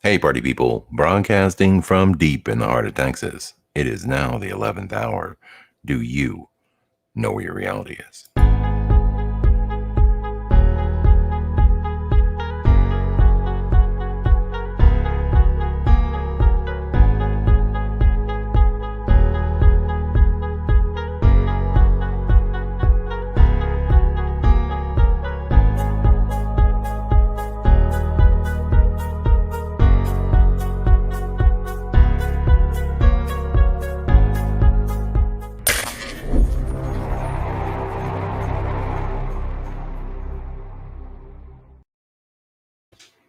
Hey, party people, broadcasting from deep in the heart of Texas. It is now the 11th hour. Do you know where your reality is?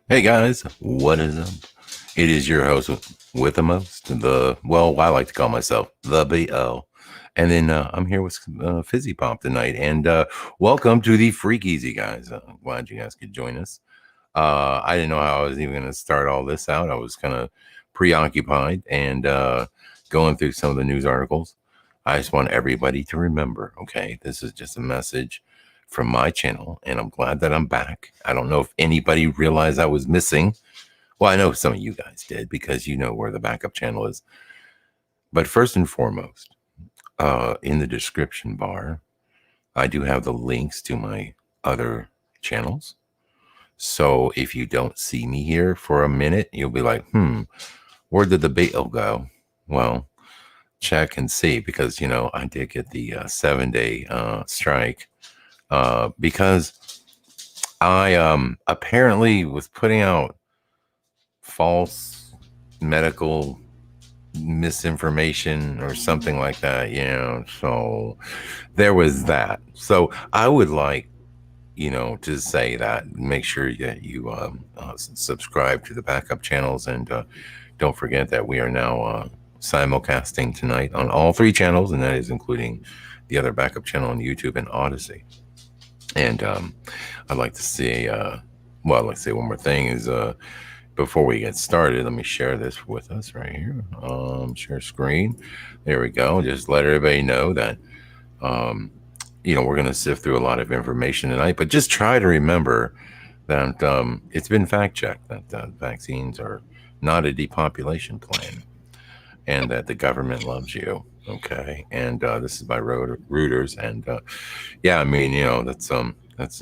Hey guys, what is up? It is your host with the most, I like to call myself the BO. And then I'm here with Fizzy Pop tonight. And welcome to the FreakEasy, guys. Glad you guys could join us. I didn't know how I was even going to start all this out. I was kind of preoccupied and going through some of the news articles. I just want everybody to remember, okay, this is just a message from my channel, and I'm glad that I'm back. I don't know if anybody realized I was missing. Well, I know some of you guys did because you know where the backup channel is. But first and foremost, in the description bar, I do have the links to my other channels. So if you don't see me here for a minute, you'll be like, where did the bail go? Well, check and see, because, I did get the 7-day strike because I apparently was putting out false medical misinformation or something like that, so there was that. So I would like, to say that, make sure that you subscribe to the backup channels, and don't forget that we are now simulcasting tonight on all three channels, and that is including the other backup channel on YouTube and Odyssey. And I'd like to say, I'd like to say one more thing is, before we get started, let me share this with us right here. Share screen. There we go. Just let everybody know that, we're going to sift through a lot of information tonight, but just try to remember that it's been fact checked that vaccines are not a depopulation plan, and that the government loves you. Okay. And this is by Reuters. And that's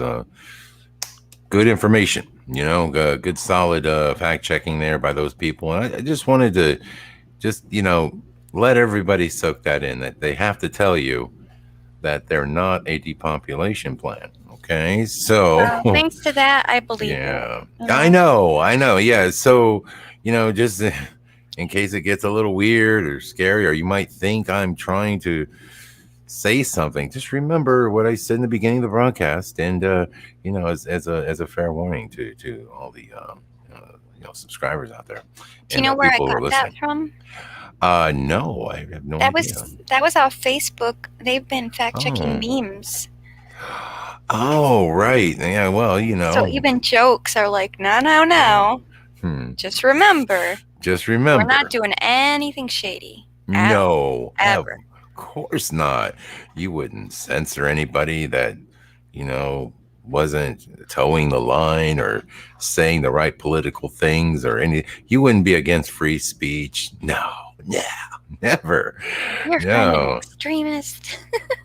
good information, good solid fact checking there by those people. And I just wanted to let everybody soak that in, that they have to tell you that they're not a depopulation plan. Okay. So thanks to that, I believe yeah, it. I know. Yeah. So, just in case it gets a little weird or scary, or you might think I'm trying to say something, just remember what I said in the beginning of the broadcast, and as a fair warning to all the subscribers out there. Do you know where I got that from? No, I have no idea. That was off Facebook. They've been fact checking memes. Oh, right. Yeah, well, So even jokes are like, no. Just remember. We're not doing anything shady. No, ever. Of course not. You wouldn't censor anybody that, wasn't towing the line or saying the right political things or any. You wouldn't be against free speech. No, never. You're kind of an extremist.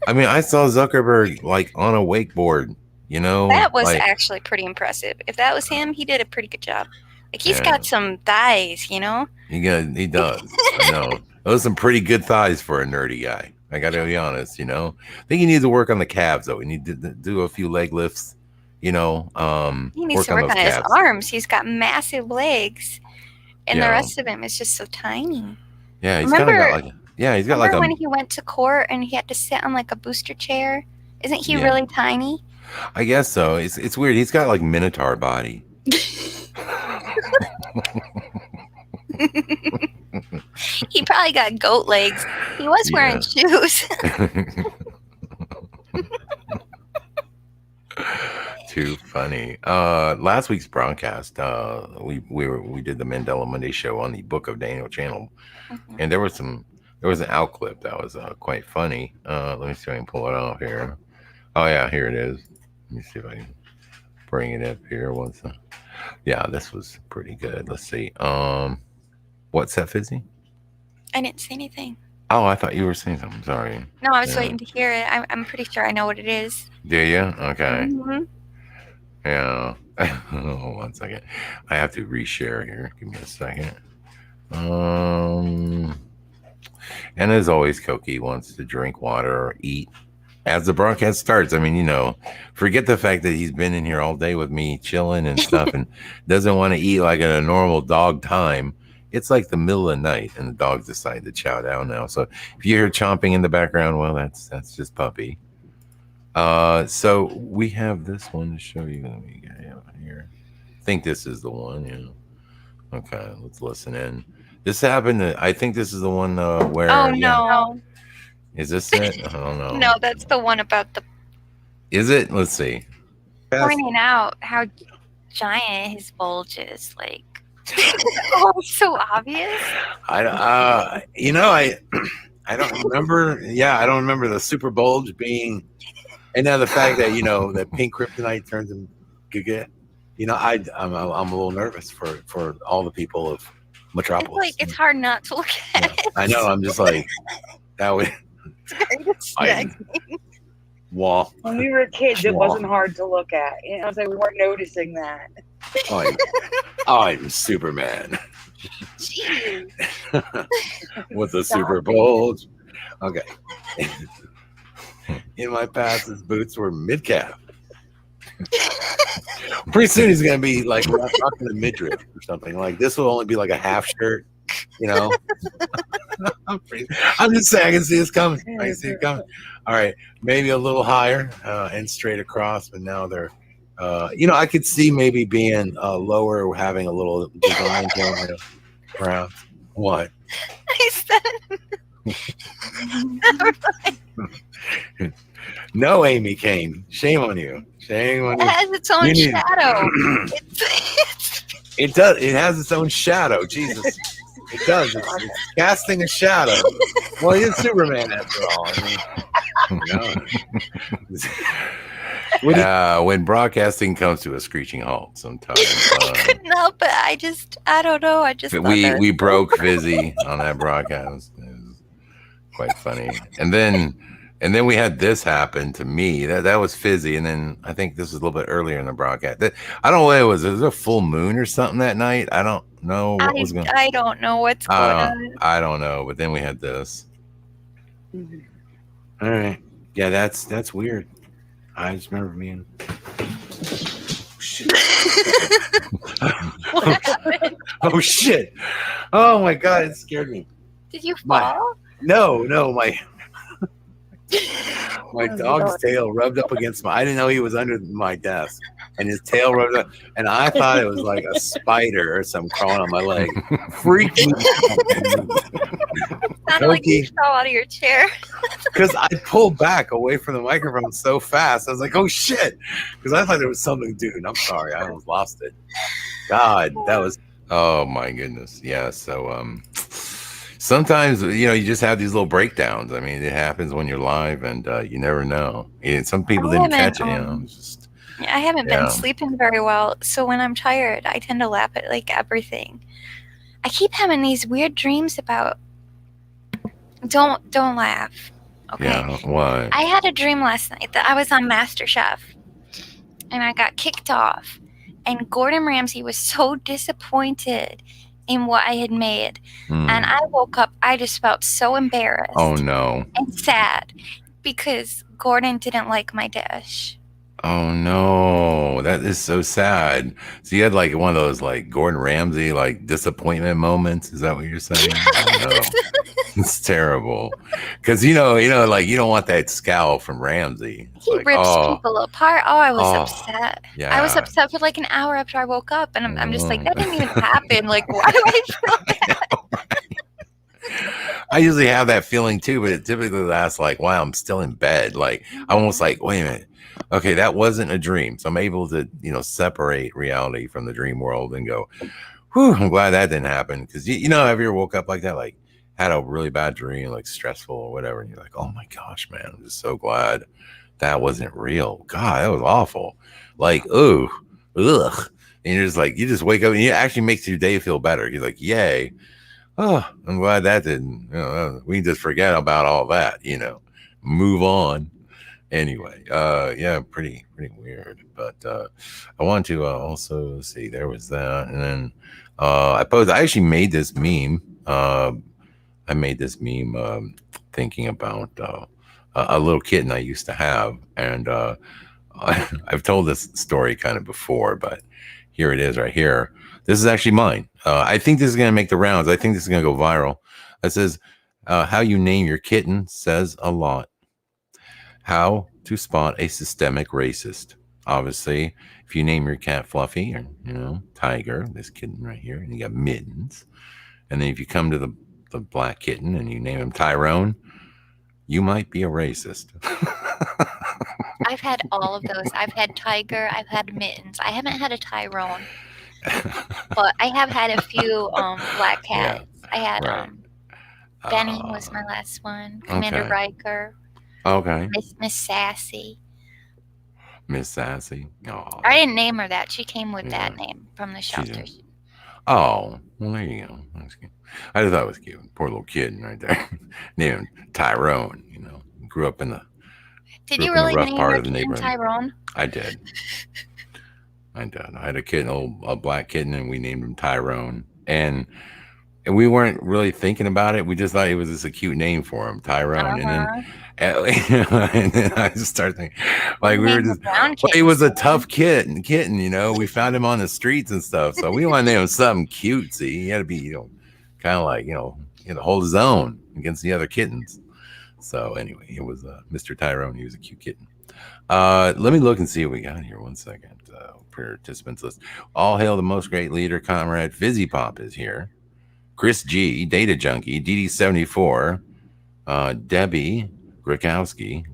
I mean, I saw Zuckerberg like on a wakeboard. That was actually pretty impressive. If that was him, he did a pretty good job. Like, he's got some thighs, He does. I know. Those are some pretty good thighs for a nerdy guy. I got to be honest, I think he needs to work on the calves, though. We need to do a few leg lifts, He needs to work on his arms. He's got massive legs, and the rest of him is just so tiny. Yeah, he's got like when he went to court and he had to sit on like a booster chair? Isn't he really tiny? I guess so. It's weird. He's got like Minotaur body. He probably got goat legs. He was wearing shoes. Too funny. Last week's broadcast, we did the Mandela Monday show on the Book of Daniel channel, and there was an out clip that was quite funny. Let me see if I can pull it off here. Oh yeah, here it is. Let me see if I can bring it up here. Yeah, this was pretty good. Let's see. What's that, Fizzy? I didn't say anything. Oh, I thought you were saying something. Sorry. No, I was waiting to hear it. I'm pretty sure I know what it is. Do you? Okay. Mm-hmm. Yeah. 1 second. I have to reshare here. Give me a second. And as always, Koki wants to drink water or eat as the broadcast starts. I mean, forget the fact that he's been in here all day with me chilling and stuff and doesn't want to eat like at a normal dog time. It's like the middle of the night and the dogs decide to chow down now. So if you hear chomping in the background, well, that's just Puppy. So we have this one to show you. Let me get it here. I think this is the one. Yeah. Okay, let's listen in. This happened. I think this is the one where. Oh no! Is this it? I don't know. No, that's the one about the. Is it? Let's see. Pointing out how giant his bulge is, like. Oh, it's so obvious. I don't remember. Yeah, I don't remember the super bulge being, and now the fact that that pink kryptonite turns him giga. I'm a little nervous for all the people of Metropolis. It's hard not to look at it. I know. I'm just like that would. It's very distracting. When we were kids, it wasn't hard to look at. I was like, we weren't noticing that. I'm Superman. Jeez. With the super bulge. Okay. In my past, his boots were mid-calf. Pretty soon he's going to be like rocking a midriff or something. Like this will only be like a half shirt, I'm just saying I can see this coming. All right. Maybe a little higher and straight across, but now they're I could see maybe being lower, having a little design going around. What? I said. No, Amy Kane. Shame on you. Shame on you. It has its own shadow. It does. It has its own shadow. Jesus. It does. It's casting a shadow. Well, he's Superman after all. When broadcasting comes to a screeching halt sometimes. No, but I don't know. We broke Fizzy on that broadcast. It was quite funny. And then we had this happen to me. That was Fizzy. And then I think this was a little bit earlier in the broadcast. I don't know what it was. Was there a full moon or something that night? I don't know what was going on. I don't know what's going on. I don't know. But then we had this. Mm-hmm. All right. Yeah, that's weird. I just remember being. Shit. What happened? Oh shit! Oh my god, it scared me. Did you fall? No, my dog's tail rubbed up against I didn't know he was under my desk, and his tail rubbed up, and I thought it was like a spider or something crawling on my leg. Freaky. Sounded like you fell out of your chair. Because I pulled back away from the microphone so fast. I was like, oh shit. Because I thought there was something, dude. I'm sorry. I almost lost it. God, that was. Oh my goodness. Yeah. So, sometimes, you just have these little breakdowns. I mean, it happens when you're live and you never know. Some people didn't catch it, I haven't been sleeping very well. So when I'm tired, I tend to laugh at like everything. I keep having these weird dreams about. Don't laugh. Okay. Yeah, why? I had a dream last night that I was on MasterChef and I got kicked off. And Gordon Ramsay was so disappointed in what I had made. And I woke up, I just felt so embarrassed. Oh no. And sad because Gordon didn't like my dish. Oh no, that is so sad. So you had like one of those like Gordon Ramsay like disappointment moments. Is that what you're saying? Oh, no. It's terrible. Because like you don't want that scowl from Ramsay. It's he rips people apart. Oh, I was upset. Yeah. I was upset for like an hour after I woke up, and I'm just like, that didn't even happen. Like, why do I feel that? I usually have that feeling too, but it typically lasts like, wow, I'm still in bed. Like I'm almost like, wait a minute. Okay, that wasn't a dream. So I'm able to, separate reality from the dream world and go, whew, I'm glad that didn't happen. Because, have you ever woke up like that, like had a really bad dream, like stressful or whatever. And you're like, oh my gosh, man, I'm just so glad that wasn't real. God, that was awful. Like, ooh, ugh. And you're just like, you just wake up and it actually makes your day feel better. You're like, yay. Oh, I'm glad that didn't, we can just forget about all that, move on. Anyway, yeah, pretty weird. But I want to also see, there was that. And then I actually made this meme. Thinking about a little kitten I used to have. And I've told this story kind of before, but here it is right here. This is actually mine. I think this is going to make the rounds. I think this is going to go viral. It says, how you name your kitten says a lot. How to spot a systemic racist. Obviously, if you name your cat Fluffy or, Tiger, this kitten right here, and you got Mittens. And then if you come to the black kitten and you name him Tyrone, you might be a racist. I've had all of those. I've had Tiger. I've had Mittens. I haven't had a Tyrone, but I have had a few black cats. Yeah, I had right. Benny was my last one. Commander Riker. Okay. Miss Sassy. Miss Sassy. Oh. I didn't name her that. She came with that name from the shelters. Oh, well, there you go. That's cute. I just thought it was cute. Poor little kid right there. Named Tyrone, grew up in the Did you really name your kitten Tyrone? I did. I had a kitten, a black kitten, and we named him Tyrone. And we weren't really thinking about it. We just thought it was just a cute name for him, Tyrone. And then I just started thinking, like, we were just, he was a tough kitten, we found him on the streets and stuff. So we wanted to name him something cutesy. He had to be, kind of like, he had to hold his own against the other kittens. So anyway, it was Mr. Tyrone. He was a cute kitten. Let me look and see what we got here. 1 second. Participants list. All hail the most great leader, comrade. Fizzy Pop is here. Chris G, Data Junkie, DD74, Debbie Gradowski.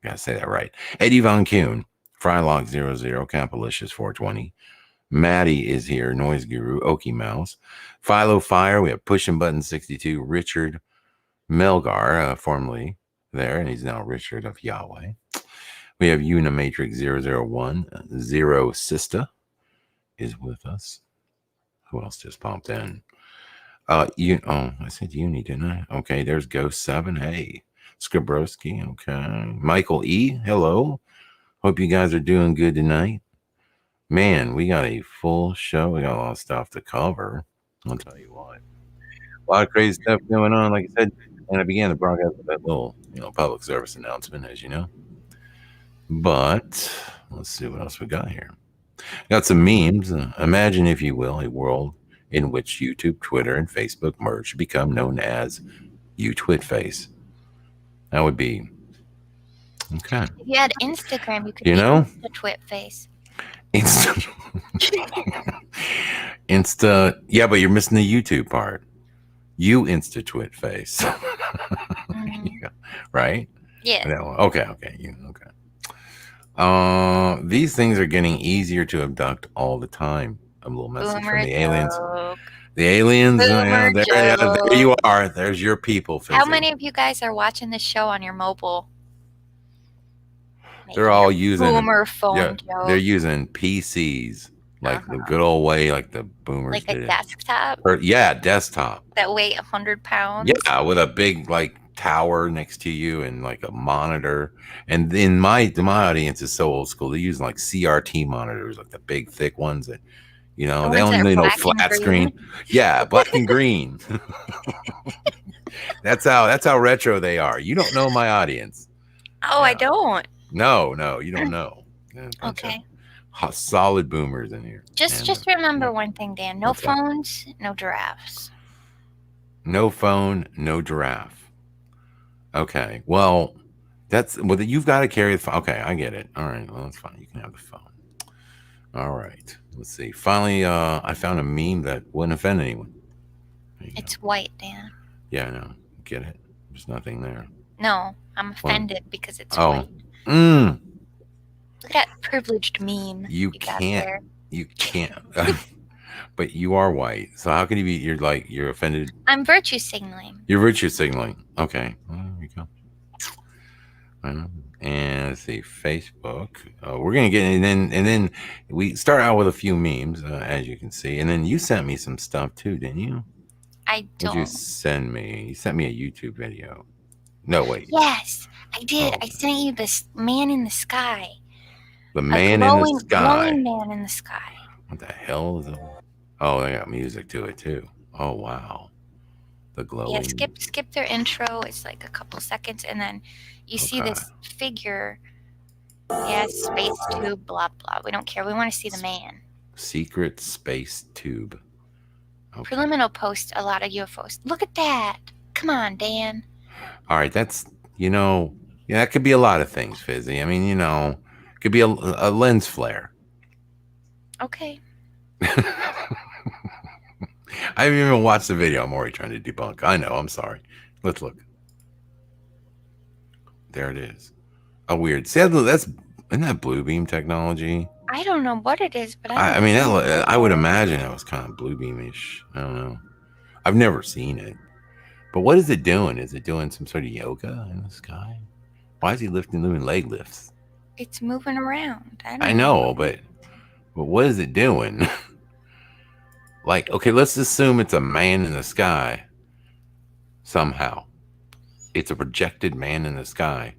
Gotta say that right. Eddie Von Kuhn, Frylock 00, Capalicious 420. Maddie is here, Noise Guru, Okie Mouse. Philo Fire, we have Pushing Button 62, Richard Melgar, formerly there, and he's now Richard of Yahweh. We have Unimatrix 001, Zero Sista is with us. Who else just popped in? I said Uni, didn't I? Okay, there's Ghost 7. Hey, Skrabowski. Okay. Michael E. Hello. Hope you guys are doing good tonight. Man, we got a full show. We got a lot of stuff to cover. I'll tell you what. A lot of crazy stuff going on. Like I said, and I began the broadcast with that little, public service announcement, as you know. But let's see what else we got here. Got some memes. Imagine, if you will, a world in which YouTube, Twitter, and Facebook merge to become known as UTwitface. That would be okay. If you had Instagram, you could be the Twitface. Insta. Yeah, but you're missing the YouTube part. You Insta Twitface. Yeah. Right? Yeah. Okay. Okay. These things are getting easier to abduct all the time. A little message from the aliens. The aliens. There you are. There's your people. How many of you guys are watching this show on your mobile? They're all using boomer phone. They're using PCs, like the good old way, like the boomers like did. A desktop. Desktop. That weigh 100 pounds. Yeah, with a big tower next to you and a monitor. And in my audience is so old school. They're using CRT monitors, like the big thick ones that they only know flat screen. Yeah, black and green. That's how retro they are. You don't know my audience. Oh, yeah. I don't. No, you don't know. Okay. Solid boomers in here. Just remember one thing, Dan. No phones, no giraffes. No phone, no giraffe. Okay. Well, you've got to carry the phone. Okay, I get it. All right. Well, that's fine. You can have the phone. All right. Let's see. Finally, I found a meme that wouldn't offend anyone. It's white, Dan. Yeah, I know. Get it? There's nothing there. No, I'm offended because it's white. Look at that privileged meme. You can't. But you are white, so how can you be? You're offended. I'm virtue signaling. You're virtue signaling. Okay, well, there you go. I know. And let's see, Facebook. We're gonna get and then we start out with a few memes, as you can see, and then you sent me some stuff too, didn't you? I What'd you don't. send me? You sent me a YouTube video. No, wait. Yes, I did. Oh, I sent you this man in the sky. the A man in the glowing sky. man in the sky. What the hell is it? Oh, they got music to it too. Oh wow, the Yeah, glowing. skip their intro. It's like a couple seconds, and then you see Okay. this figure. Yeah, space tube, blah blah. We don't care. We want to see the man. Secret space tube. Okay. Preliminary will post a lot of UFOs. Look at that. Come on, Dan. All right, that's yeah, that could be a lot of things, Fizzy. I mean, it could be a lens flare. Okay. I haven't even watched the video. I'm already trying to debunk. I know. I'm sorry. Let's look. There it is. A weird. See, isn't that blue beam technology? I don't know what it is, but I mean, I would imagine it was kind of blue beamish. I don't know. I've never seen it. But what is it doing? Is it doing some sort of yoga in the sky? Why is he doing leg lifts? It's moving around. I know, but what is it doing? Like, okay, let's assume it's a man in the sky. Somehow. It's a projected man in the sky.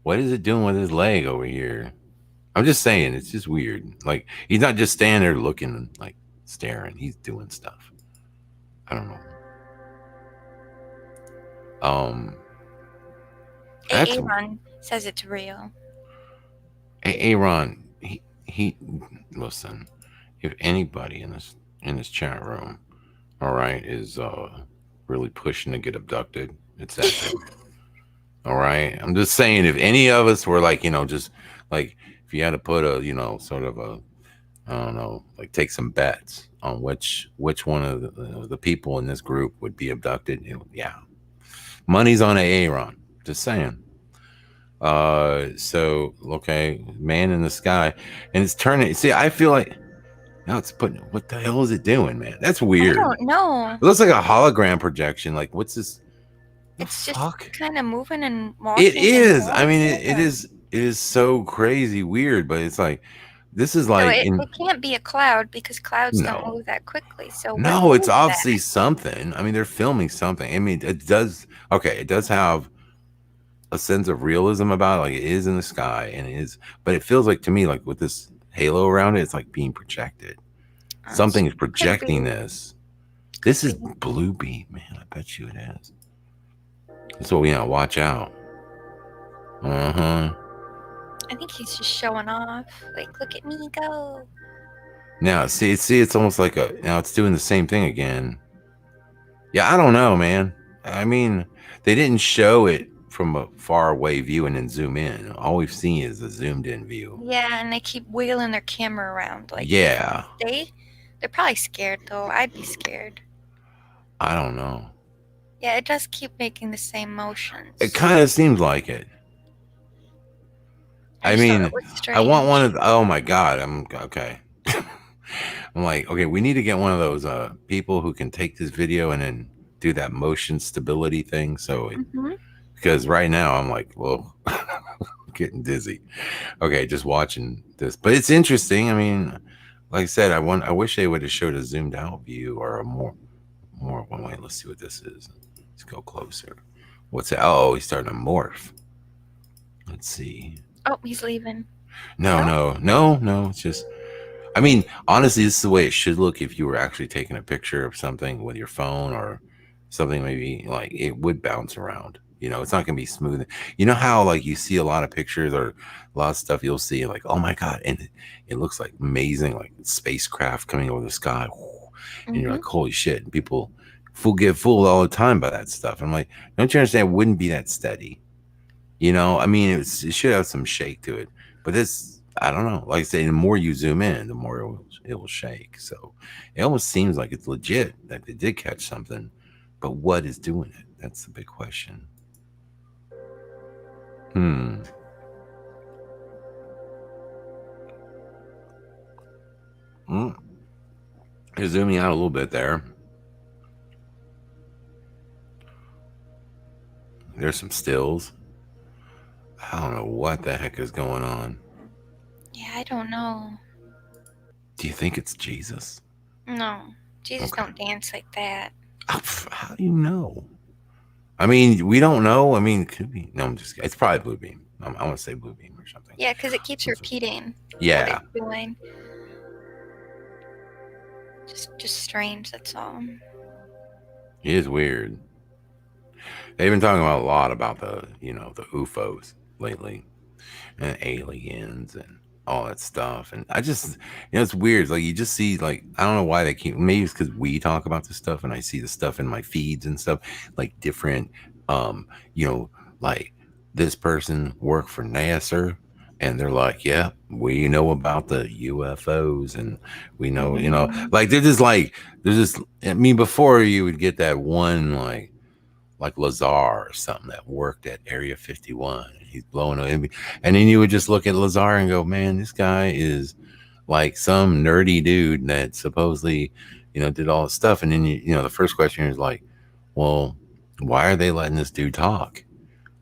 What is it doing with his leg over here? I'm just saying, it's just weird. Like, he's not just standing there looking, like, staring. He's doing stuff. I don't know. Aaron says it's real. Aaron, he listen, if anybody in this chat room, all right, is really pushing to get abducted, it's that dude. All right. I'm just saying, if any of us were like, just like if you had to put a, sort of a, I don't know, like take some bets on which one of the people in this group would be abducted. Yeah. Money's on Aaron. Just saying. So okay, man in the sky, and it's turning. See, I feel like now it's putting. What the hell is it doing, man? That's weird. I don't know. It looks like a hologram projection. Like, what's this? It's just kind of moving and walking. It is. I mean, it is. It is so crazy weird, but it's like this is like it can't be a cloud because clouds don't move that quickly. So no, it's obviously something. I mean, they're filming something. I mean, it does. Okay, it does have a sense of realism about it. Like, it is in the sky, and it is, but it feels like to me, like with this halo around it, it's like being projected. Something is projecting this. This is blue beam, man. I bet you it is. So we gotta watch out. I think he's just showing off. Like, look at me go. Now, see, it's almost like now it's doing the same thing again. Yeah, I don't know, man. I mean, they didn't show it from a far away view and then zoom in. All we've seen is a zoomed in view. Yeah, and they keep wheeling their camera around. Like, yeah. They're probably scared, though. I'd be scared. I don't know. Yeah, it does keep making the same motions. It kind of seems like it. I mean, I want one of oh my God. I'm okay. I'm like, okay, we need to get one of those people who can take this video and then do that motion stability thing. So because right now I'm like, whoa, getting dizzy. Okay, just watching this. But it's interesting. I mean, like I said, I wish they would have showed a zoomed out view or a more one way. Let's see what this is. Let's go closer. What's it? Oh, he's starting to morph. Let's see. Oh, he's leaving. No. It's just, I mean, honestly, this is the way it should look if you were actually taking a picture of something with your phone or something. Maybe like it would bounce around. It's not gonna be smooth. You know how like you see a lot of pictures or a lot of stuff you'll see like, oh my God, and it looks like amazing, like spacecraft coming over the sky, and you're like, holy shit. And people get fooled all the time by that stuff. I'm like, don't you understand? It wouldn't be that steady. I mean, it should have some shake to it, but this, I don't know. Like I say, the more you zoom in, the more it will shake. So it almost seems like it's legit that they did catch something, but what is doing it? That's the big question. You're zooming out a little bit there. There's some stills. I don't know what the heck is going on. Yeah, I don't know. Do you think it's Jesus? No, Jesus Okay. don't dance like that. How do you know? I mean, we don't know. I mean, it could be. No, I'm just kidding. It's probably Blue Beam. I want to say Blue Beam or something. Yeah, because it keeps repeating what Yeah. it's doing. Just strange, that's all. It is weird. They've been talking about a lot about the UFOs lately and aliens and all that stuff. And I just, it's weird. It's like you just see, like, I don't know why they keep, maybe it's because we talk about this stuff and I see the stuff in my feeds and stuff, like different, you know, like this person worked for NASA. And they're like, yeah, we know about the UFOs, and we know, like there's just, I mean, before you would get that one, like Lazar or something that worked at Area 51. He's blowing up. And then you would just look at Lazar and go, man, this guy is like some nerdy dude that supposedly, did all this stuff. And then, the first question is like, well, why are they letting this dude talk?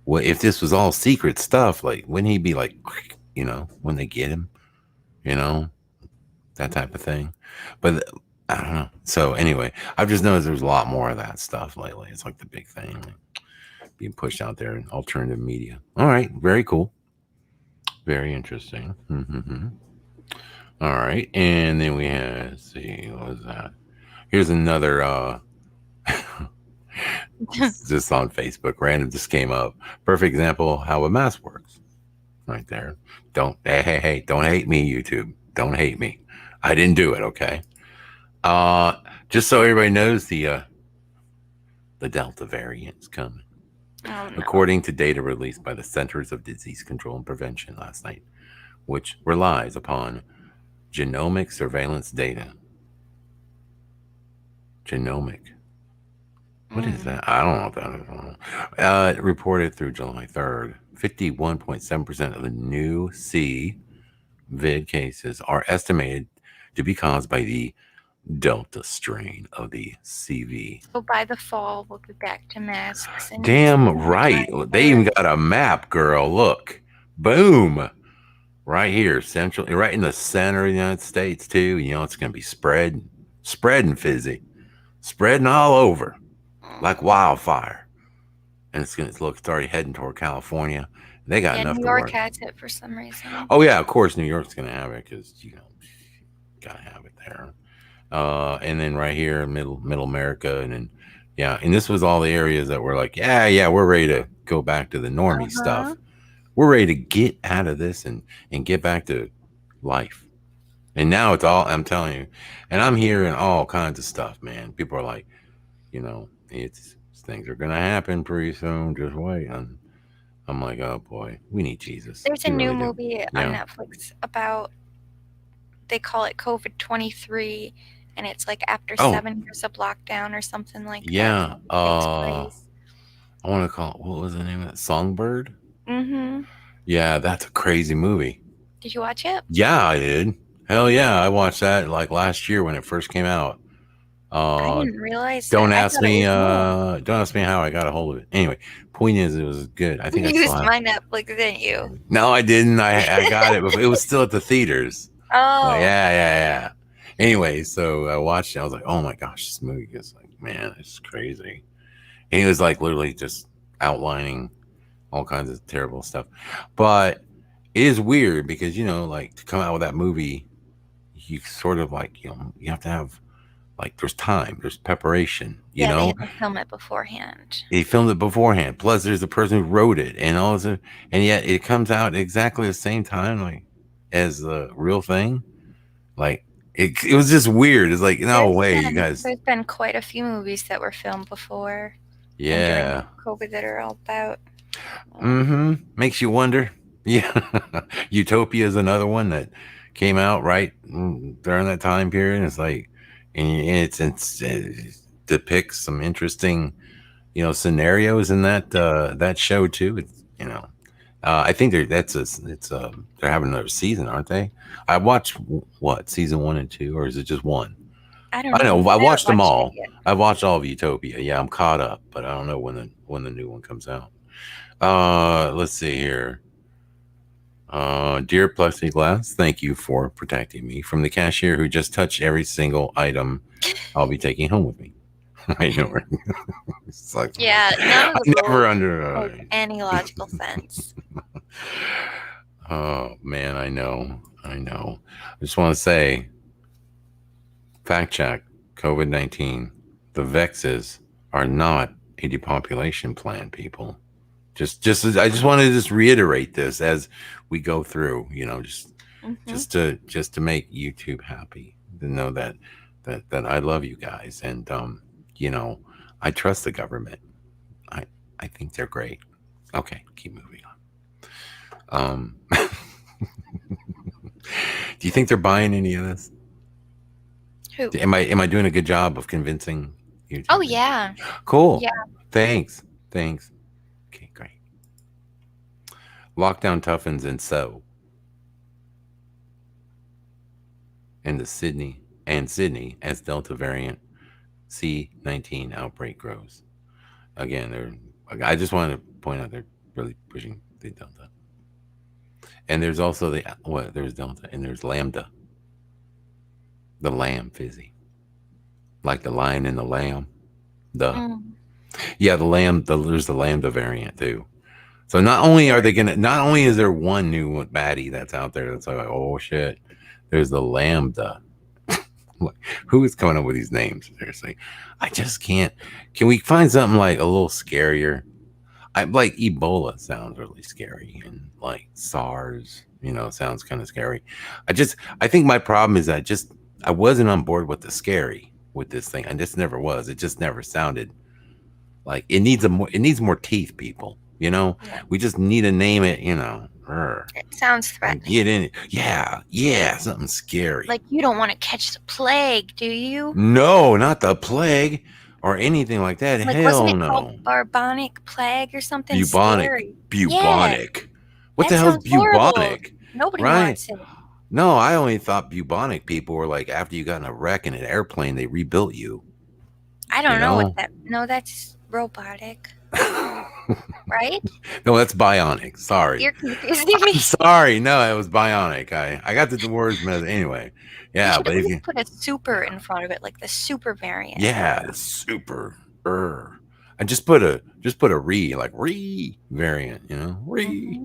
Well, if this was all secret stuff, like, wouldn't he be like, when they get him, you know, that type of thing? But I don't know. So anyway, I've just noticed there's a lot more of that stuff lately. It's like the big thing being pushed out there in alternative media. All right, very cool, very interesting. Mm-hmm. All right, and then we had, let's see, what was that? Here's another. Just on Facebook, random just came up. Perfect example how a mask works, right there. Don't hey, don't hate me, YouTube. Don't hate me. I didn't do it. Okay. Just so everybody knows, the Delta variant's coming. Oh, no. According to data released by the Centers of Disease Control and Prevention last night, which relies upon genomic surveillance data. Genomic. What is that? I don't know what that is. Reported through July 3rd, 51.7% of the new COVID cases are estimated to be caused by the Delta strain of the CV. So by the fall, we'll be back to masks. And damn right. They even got a map, girl. Look. Boom. Right here, central, right in the center of the United States, too. It's going to be spreading fizzy, spreading all over like wildfire. And it's already heading toward California. They got enough New to York work. has it for some reason. Oh yeah, of course New York's going to have it because gotta have it there. And then right here, middle America, and then and this was all the areas that were like, yeah, we're ready to go back to the normie stuff. We're ready to get out of this and get back to life. And now it's all, I'm telling you, and I'm hearing all kinds of stuff, man. People are like, things are gonna happen pretty soon. Just wait. And I'm like, oh boy, we need Jesus. There's a new movie on Netflix about, they call it COVID 23, and it's like after 7 years of lockdown or something like that. Yeah. I want to call it, what was the name of it? Songbird? Mm-hmm. Yeah, that's a crazy movie. Did you watch it? Yeah, I did. Hell yeah, I watched that like last year when it first came out. I didn't realize. Don't ask me. Don't ask me how I got a hold of it. Anyway, point is, it was good. I think you used my Netflix, didn't you? No, I didn't. I got it, but it was still at the theaters. Oh. Yeah. Anyway, so I watched it. I was like, oh my gosh, this movie is like, man, it's crazy. And he was like literally just outlining all kinds of terrible stuff. But it is weird because, like to come out with that movie, you sort of like, you have to have, like, there's time, there's preparation, you know. They had to film it beforehand. He filmed it beforehand. Plus, there's the person who wrote it, and all this, and yet it comes out exactly the same time, like, as the real thing. Like, it was just weird. It's like, no way, you guys. There's been quite a few movies that were filmed before. Yeah. COVID that are all about. Mm-hmm. Makes you wonder. Yeah. Utopia is another one that came out right during that time period. It's like, and it depicts some interesting, scenarios in that show too. It's, I think they're having another season, aren't they? I watched season 1 and 2, or is it just one? I don't know. I watched them all. I watched all of Utopia. Yeah, I'm caught up, but I don't know when the new one comes out. Let's see here. Dear plexiglass, thank you for protecting me from the cashier who just touched every single item I'll be taking home with me. I know. It's like, Yeah, none of I the never rules make any logical sense. Oh man, I know. I just want to say, fact check, COVID-19, the Vexes are not a depopulation plan, people. I just wanted to just reiterate this as we go through, just to make YouTube happy, to know that I love you guys, and I trust the government. I think they're great. Okay, keep moving on. Do you think they're buying any of this? Who? Am I doing a good job of convincing you? Oh yeah. Cool. Yeah. Thanks. Okay, great. Lockdown toughens and so. And Sydney as Delta variant C-19 outbreak grows. Again, I just want to point out they're really pushing the Delta. And there's also there's Delta and there's Lambda. The lamb fizzy. Like the lion and the lamb. Yeah, the lamb, there's the Lambda variant too. So not only is there one new baddie that's out there that's like, oh shit, there's the Lambda. Who is coming up with these names? Seriously. I just can't. Can we find something like a little scarier? Like Ebola sounds really scary, and like SARS, sounds kind of scary. I think my problem is I wasn't on board with the scary with this thing. I just never was. It just never sounded like it needs more teeth, people. Yeah. We just need to name it, It sounds threatening. Get in it. Yeah, something scary. Like you don't want to catch the plague, do you? No, not the plague or anything like that. Like, Hell wasn't it no. called bubonic plague or something? Bubonic. Scary. Bubonic. Yeah. What the hell's bubonic? Horrible. Nobody wants it. No, I only thought bubonic people were like after you got in a wreck in an airplane, they rebuilt you. I don't know what that. No, that's robotic. Right? No, that's bionic. Sorry. You're confusing me. Sorry. No, it was bionic. I got the words messed anyway. Yeah, but if you put a super in front of it, like the super variant. Yeah, the super. I just put a like re variant, re.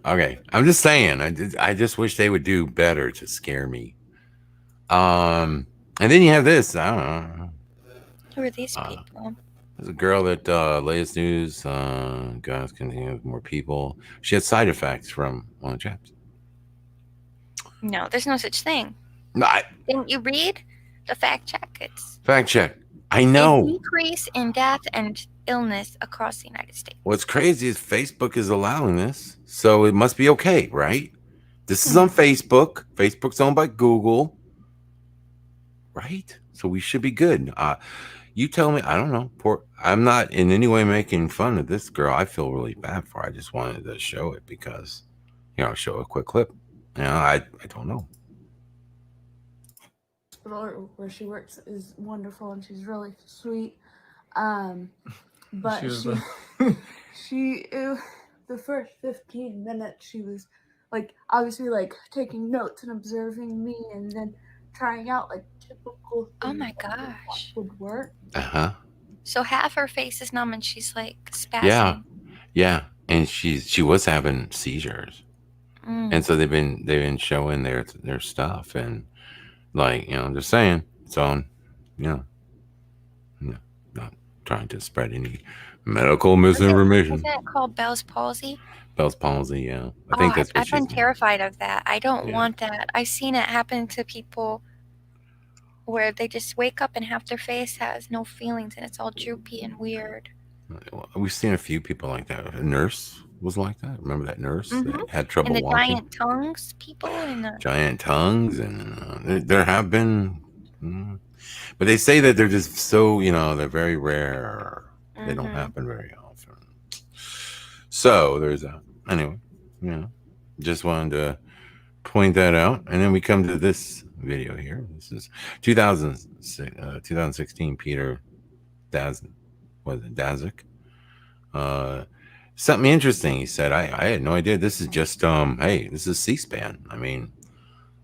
Okay, I'm just saying. I just wish they would do better to scare me. And then you have this. I don't know. Who are these people? There's a girl that latest news. Guys continue with more people. She had side effects from one of the jabs. No, there's no such thing. No, didn't you read the fact check? It's fact check. I know. A decrease in death and illness across the United States. What's crazy is Facebook is allowing this, so it must be okay, right? This is on Facebook. Facebook's owned by Google, right? So we should be good. You tell me. I don't know. I'm not in any way making fun of this girl. I feel really bad for her. I just wanted to show it because, show a quick clip. I don't know. Where she works is wonderful and she's really sweet. But she the first 15 minutes she was like obviously like taking notes and observing me and then trying out like typical things. Oh my gosh. Would work. So half her face is numb and she's like spazzing. Yeah. And she was having seizures. And so they've been showing their stuff and like, I'm just saying. So, not trying to spread any medical misinformation. Is that called Bell's palsy? Bell's palsy, yeah. I think that's what I've been terrified of that. I don't want that. I've seen it happen to people where they just wake up and half their face has no feelings and it's all droopy and weird. We've seen a few people like that. A nurse was like that. Remember that nurse that had trouble and the walking? giant tongues people and the giant tongues, and there have been, but they say that they're just so they're very rare. They don't happen very often. So there's that. Anyway, just wanted to point that out, and then we come to this video here. This is 2016. Peter Daszak. Something interesting. He said, I had no idea. This is just hey, this is C-SPAN. I mean,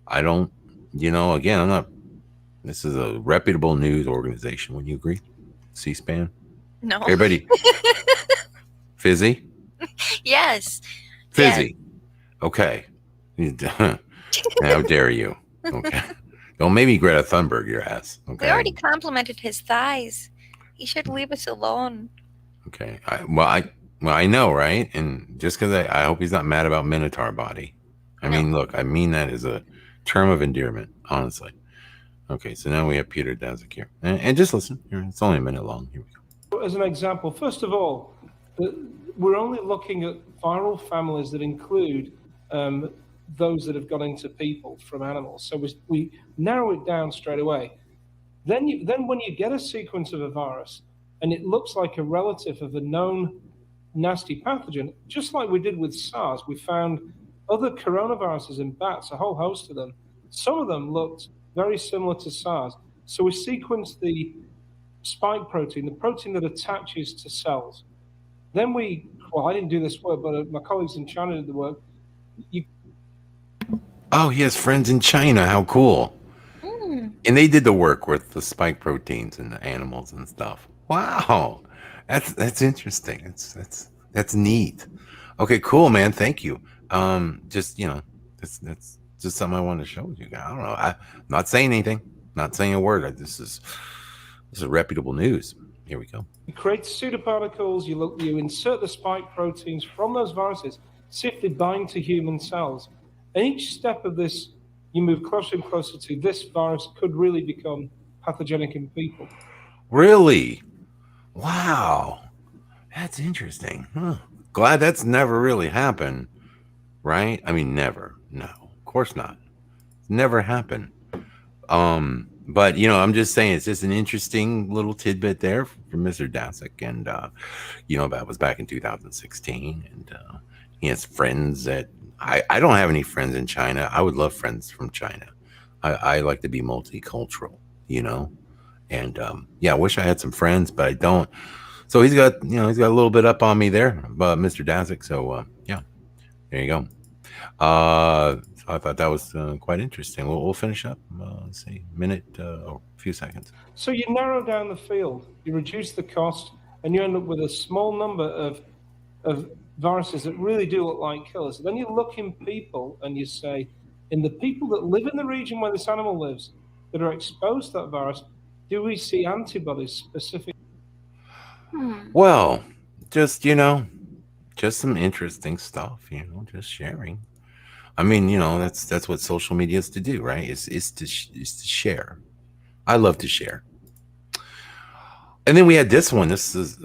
I don't, again, I'm not. This is a reputable news organization. Would you agree? C-SPAN. No. Everybody. Fizzy. Yes. Fizzy. Yes. Okay. How dare you? Okay. Don't make me Greta Thunberg your ass. Okay. We already complimented his thighs. He should leave us alone. Okay. I know, right? And just because I hope he's not mad about Minotaur body. I mean, look, I mean that as a term of endearment, honestly. Okay, so now we have Peter Daszak here. And just listen. It's only a minute long. Here we go. As an example, first of all, we're only looking at viral families that include those that have gone into people from animals. So we narrow it down straight away. Then when you get a sequence of a virus and it looks like a relative of a known nasty pathogen, just like we did with SARS, we found other coronaviruses in bats, a whole host of them. Some of them looked very similar to SARS. So we sequenced the spike protein, the protein that attaches to cells. Then I didn't do this work, but my colleagues in China did the work. Oh, he has friends in China. How cool. And they did the work with the spike proteins and the animals and stuff. Wow. That's interesting. That's neat. Okay, cool, man. Thank you. Just, that's just something I wanted to show you guys. I don't know. I'm not saying anything. Not saying a word. This is reputable news. Here we go. You create pseudoparticles. You insert the spike proteins from those viruses, see if they bind to human cells. And each step of this, you move closer and closer to this virus could really become pathogenic in people. Really? Wow. That's interesting. Huh. Glad that's never really happened, right? I mean, never. No, of course not. It's never happened. But I'm just saying it's just an interesting little tidbit there from Mr. Daszak, and that was back in 2016, and he has friends that I don't have any friends in China. I would love friends from China. I like to be multicultural, and I wish I had some friends, but I don't. So he's got a little bit up on me there, Mr. Daszak. So there you go. I thought that was quite interesting. We'll finish up. Let's see, minute or a few seconds. So you narrow down the field, you reduce the cost, and you end up with a small number of viruses that really do look like killers. Then you look in people and you say, in the people that live in the region where this animal lives, that are exposed to that virus, do we see antibodies specific? Well, just some interesting stuff. Just sharing. I mean, that's what social media is to do, right? It's to share. I love to share. And then we had this one. This is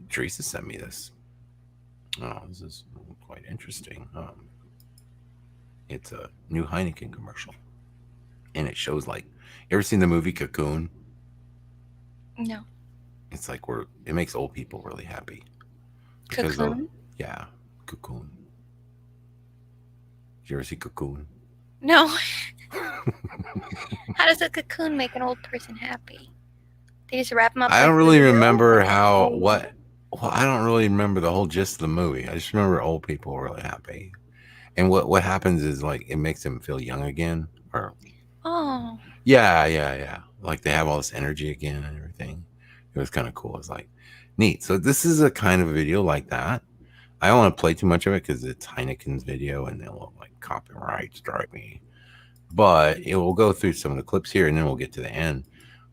Teresa sent me this. Oh, this is quite interesting. It's a new Heineken commercial, and it shows you ever seen the movie Cocoon? No. It's it makes old people really happy. Cocoon? Yeah, Cocoon. Did you ever see Cocoon? No. How does a cocoon make an old person happy? They just wrap them up. I don't really remember I don't really remember the whole gist of the movie. I just remember old people were really happy. And what happens is it makes them feel young again. Oh. Yeah. Like they have all this energy again and everything. It was kind of cool. It's neat. So this is a kind of video like that. I don't want to play too much of it because it's Heineken's video and they'll copyright strike me. But it will go through some of the clips here and then we'll get to the end.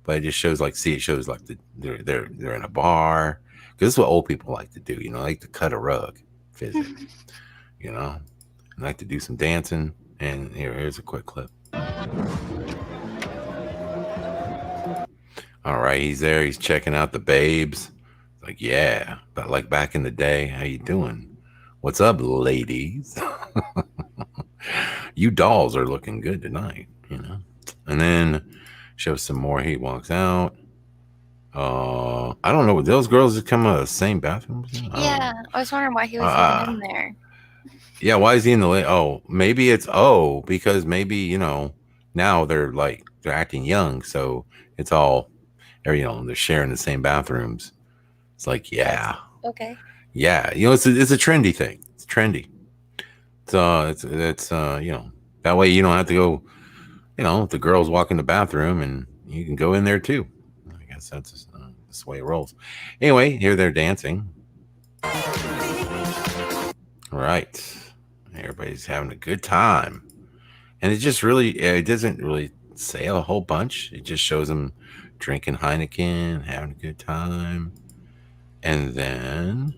But it just shows it shows they're in a bar. Because this is what old people like to do, like to cut a rug, physically, and like to do some dancing. And here's a quick clip. All right, he's there. He's checking out the babes. It's yeah, but back in the day, how you doing? What's up, ladies? You dolls are looking good tonight, And then shows some more. He walks out. I don't know. Those girls that come out of the same bathroom. Yeah, I was wondering why he was even in there. Yeah, why is he in the lane? Oh, maybe it's because maybe now they're acting young, so it's all they're sharing the same bathrooms. It's yeah. Okay. Yeah, it's a trendy thing. It's trendy. So it's that way you don't have to go. If the girls walk in the bathroom, and you can go in there too. I guess that's the way it rolls. Anyway, here they're dancing. All right, everybody's having a good time, and it doesn't really say a whole bunch. It just shows them drinking Heineken, having a good time, and then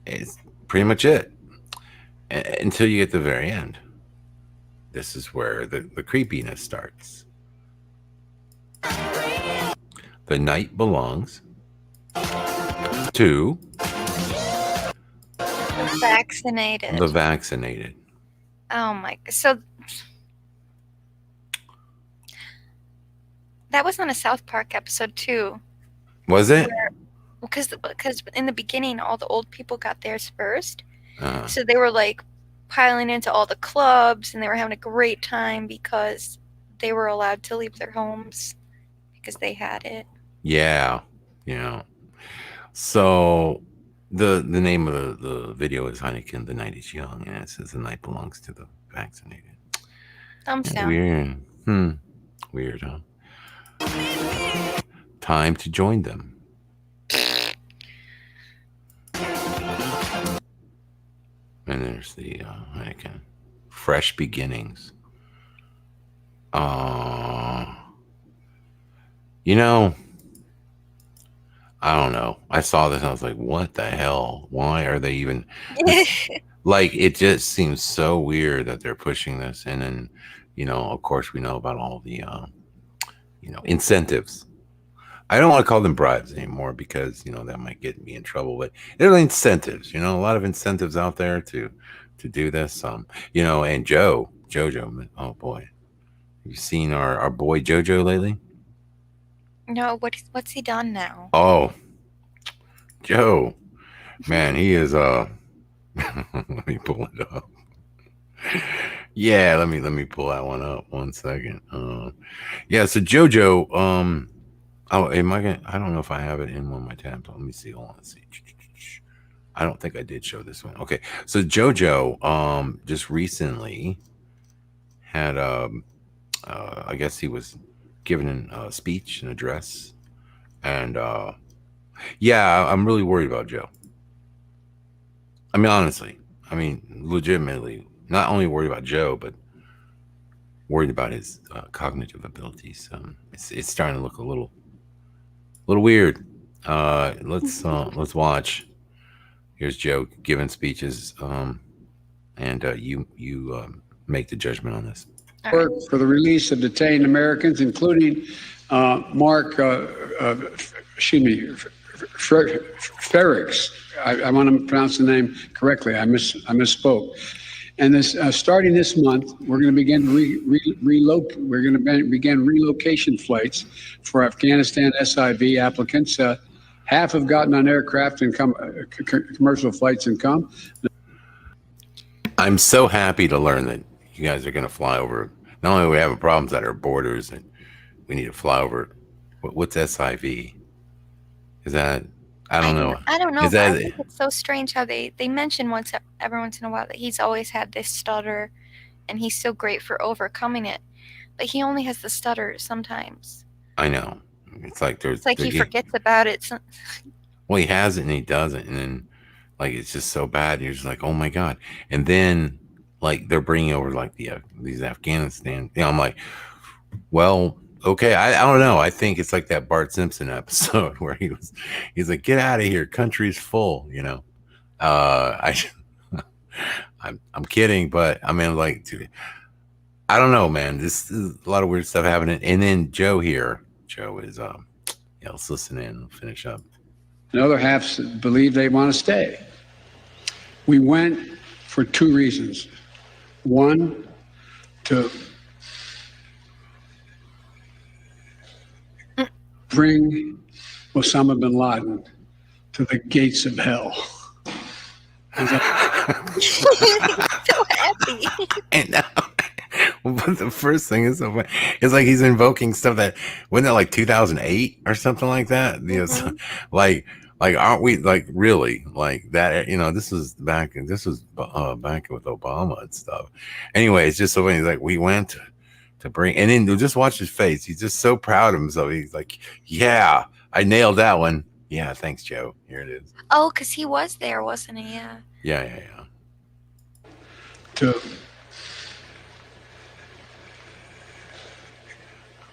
it's pretty much it until you get to the very end. This is where the creepiness starts. The night belongs to Vaccinated. the vaccinated. Oh my! So that was on a South Park episode too. Was it? Because in the beginning, all the old people got theirs first, so they were like piling into all the clubs, and they were having a great time because they were allowed to leave their homes because they had it. Yeah. So the name of the video is Heineken, The Night is Young, and it says the night belongs to the vaccinated. Thumbs down. Weird. Weird, huh? Time to join them. And there's the Heineken. Fresh beginnings. I don't know. I saw this and I was like, what the hell? Why are they even like, it just seems so weird that they're pushing this. And then, of course we know about all the incentives. I don't want to call them bribes anymore because that might get me in trouble, but there are incentives, a lot of incentives out there to do this. And Jojo, oh boy. Have you seen our boy Jojo lately? No, what's he done now? Oh, Joe, man, he is let me pull it up. Yeah, let me pull that one up 1 second. Yeah, so Jojo, am I gonna? I don't know if I have it in one of my tabs. Let me see. Hold on, let's see. I don't think I did show this one. Okay, so Jojo, just recently had I guess he was giving a speech, an address, and yeah, I'm really worried about Joe. I mean, honestly, legitimately, not only worried about Joe, but worried about his cognitive abilities. It's starting to look a little weird. Let's watch. Here's Joe giving speeches, and you make the judgment on this. Work for the release of detained Americans, including Mark, Ferrix. I want to pronounce the name correctly. I misspoke. And this starting this month, we're going to begin relocation flights for Afghanistan SIV applicants. Half have gotten on aircraft and commercial flights and come. I'm so happy to learn that you guys are going to fly over. Not only are we having problems at our borders, and we need to fly over. What's SIV? Is that? I don't know. I don't know. Is that, I think it's so strange how they mention every once in a while that he's always had this stutter, and he's so great for overcoming it. But he only has the stutter sometimes. I know. It's like he forgets about it. Well, he has it and he doesn't, and then like it's just so bad. You're just like, oh my god. And then like they're bringing over like these Afghanistan. I'm like, well, okay. I don't know. I think it's like that Bart Simpson episode where he's like, get out of here. Country's full. I'm kidding, but I mean, like, I don't know, man. This is a lot of weird stuff happening. And then Joe is let's listen in and finish up. Another half believe they want to stay. We went for two reasons. One, to bring Osama bin Laden to the gates of hell. So happy. And now, but the first thing is so funny. It's like he's invoking stuff that wasn't it like 2008 or something like that. Mm-hmm. Like Like, aren't we like really like that? This was back with Obama and stuff. Anyway, it's just so funny. Like, we went to bring, and then just watch his face. He's just so proud of himself. He's like, yeah, I nailed that one. Yeah, thanks, Joe. Here it is. Oh, because he was there, wasn't he? Yeah. Yeah. To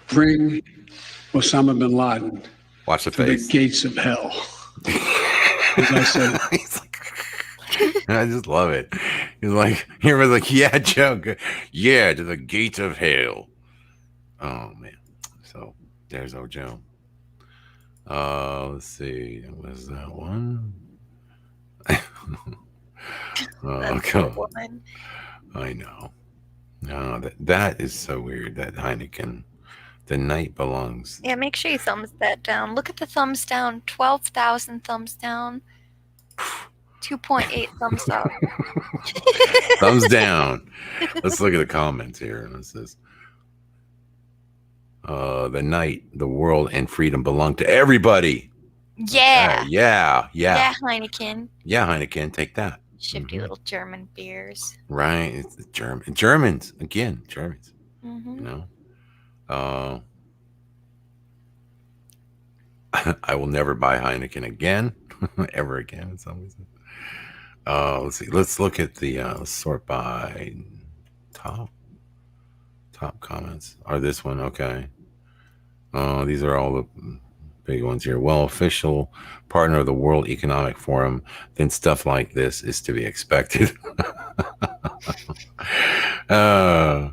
bring Osama bin Laden Watch the to face. the gates of hell. As I said, He's like, I just love it. He's like, he was like, yeah, Joe, yeah, to the gates of hell. Oh man. So there's old Joe. Let's see. Was that one? God. Woman. I know. No, that is so weird. That Heineken, the night belongs. Yeah, make sure you thumbs that down. Look at the thumbs down. 12,000 thumbs down. 2.8 thumbs up. Thumbs down. Let's look at the comments here. It says, the night, the world, and freedom belong to everybody. Yeah. Yeah. Yeah, Heineken. Yeah, Heineken, take that. Shifty little German beers. Right. It's the Germans. Again, Germans. Mm-hmm. I will never buy Heineken again. Ever again. It's always. Let's see. Let's look at the sort by top comments. Or this one. Okay. These are all the big ones here. Well, official partner of the World Economic Forum, then stuff like this is to be expected. I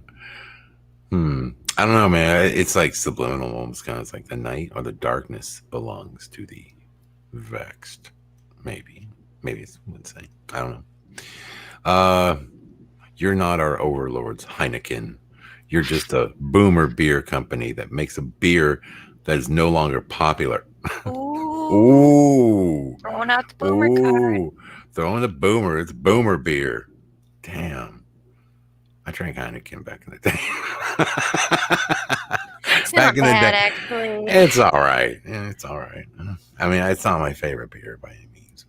don't know, man. It's like subliminal, almost kind of. It's like the night or the darkness belongs to the vexed. Maybe it's insane. I don't know. You're not our overlords, Heineken. You're just a boomer beer company that makes a beer that is no longer popular. Ooh. Throwing out the boomer card. Throwing the boomer. It's boomer beer. Damn. I drank Heineken back in the day. It's not bad, actually. It's all right. Yeah, it's all right. I mean, it's not my favorite beer by any means.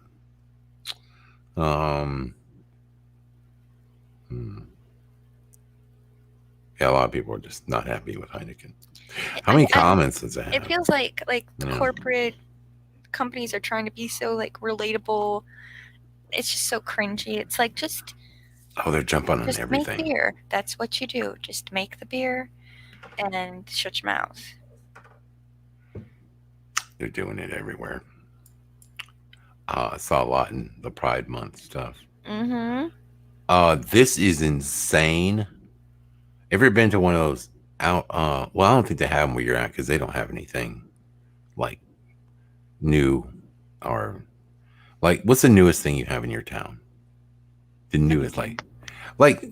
Yeah, a lot of people are just not happy with Heineken. How many comments does that have? It feels like the corporate companies are trying to be so like relatable. It's just so cringy. It's like just they're jumping on everything. Make beer. That's what you do. Just make the beer and shut your mouth. They're doing it everywhere. I saw a lot in the Pride Month stuff. This is insane. Ever been to one of those out? Well, I don't think they have them where you're at because they don't have anything like new or like. What's the newest thing you have in your town? The newest, like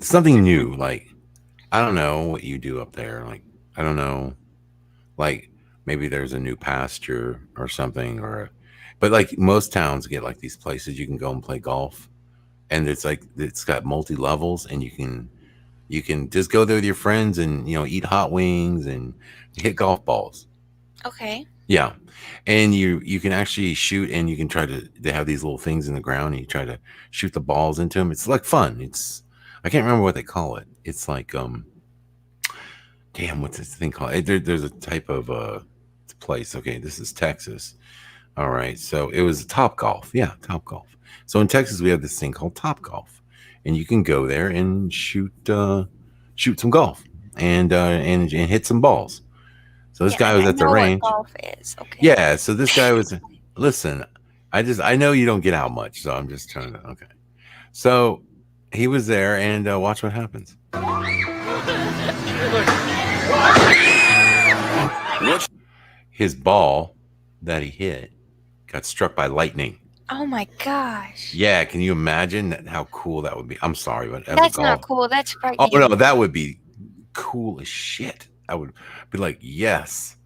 something new. Like, I don't know what you do up there. Like, I don't know. Like, maybe there's a new pasture or something, but like most towns get like these places you can go and play golf, and it's got multi levels, and you can just go there with your friends and eat hot wings and hit golf balls. Okay. Yeah, and you can actually shoot, and you can they have these little things in the ground, and you try to shoot the balls into them. It's like fun. I can't remember what they call it. It's like damn, what's this thing called? There's a type of place. Okay, this is Texas. All right, so it was Topgolf. Yeah, Topgolf. So in Texas, we have this thing called Topgolf, and you can go there and shoot some golf and hit some balls. So this guy was at the range. What golf is. Okay. Yeah, so this guy was. Listen, I know you don't get out much, so I'm just trying to. Okay, so he was there, and watch what happens. His ball that he hit got struck by lightning. Oh my gosh. Yeah, can you imagine how cool that would be? I'm sorry, but that's not cool. That's frightening. Oh no, that would be cool as shit. I would be like, yes,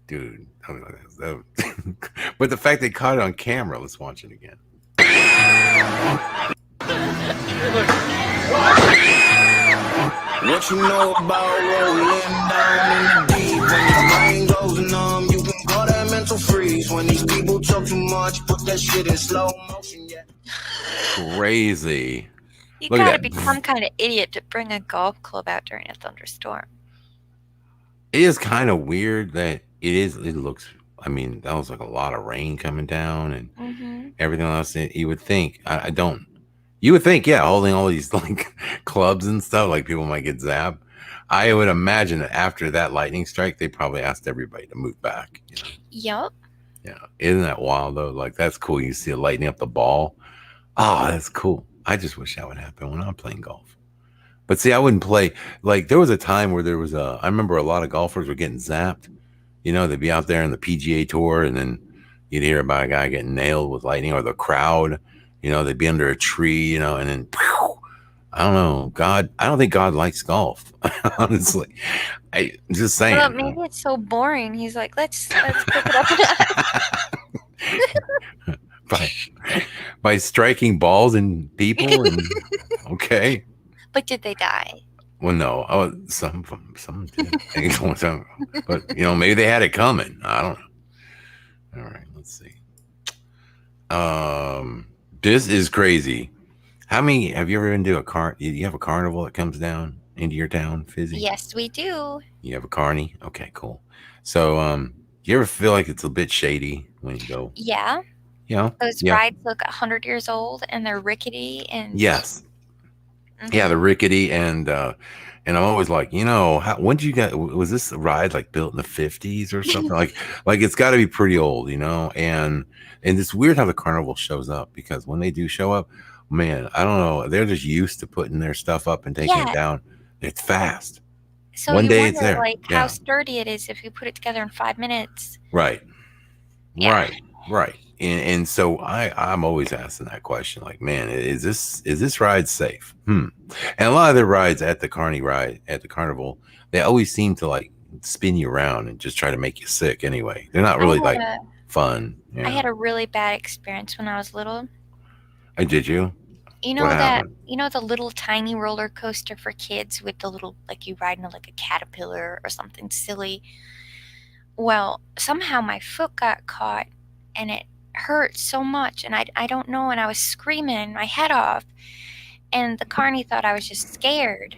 dude. But the fact they caught it on camera, let's watch it again. What you know about rolling down in the deep? When your brain goes numb, you can call that mental freeze. When these people talk too much, put that that shit in slow motion, yeah. Crazy. You Look at gotta that. be some kind of idiot to bring a golf club out during a thunderstorm. It is kind of weird that it looks, I mean, that was like a lot of rain coming down and everything else. You would think, you would think, yeah, holding all these like clubs and stuff, like people might get zapped. I would imagine that after that lightning strike, they probably asked everybody to move back. You know? Yep. Yeah. Isn't that wild though? Like, that's cool. You see it lighting up the ball. Oh, that's cool. I just wish that would happen when I'm playing golf. But see, I wouldn't play. Like, there was a time where there was I remember a lot of golfers were getting zapped. You know, they'd be out there in the PGA Tour, and then you'd hear about a guy getting nailed with lightning, or the crowd, you know, they'd be under a tree, you know, and then, I don't know, I don't think God likes golf, honestly. I'm just saying. Well, maybe it's so boring. He's like, let's pick it up a notch. by striking balls and people, and okay. But did they die? Well, no. Oh, some did. But you know, maybe they had it coming. I don't know. All right, let's see. This is crazy. How many have you ever been to a you have a carnival that comes down into your town, Fizzy? Yes, we do. You have a carny? Okay, cool. So, you ever feel like it's a bit shady when you go? Yeah. You know, those rides look 100 years old and they're rickety and yes. Yeah, the rickety and I'm always like, you know, when did you get? Was this ride like built in the 50s or something? like it's got to be pretty old, you know. And it's weird how the carnival shows up, because when they do show up, man, I don't know, they're just used to putting their stuff up and taking it down. It's fast. So one day wonder, it's there. Like how sturdy it is if you put it together in 5 minutes. Right. Yeah. Right. And so I'm always asking that question, like, man, is this ride safe? And a lot of the rides at the carnival, they always seem to like spin you around and just try to make you sick anyway. They're not really like fun. I had a really bad experience when I was little. Did you? You know the little tiny roller coaster for kids with the little, like, you ride in like a caterpillar or something silly. Well, somehow my foot got caught and it hurt so much, and I don't know, and I was screaming my head off, and the carny thought I was just scared.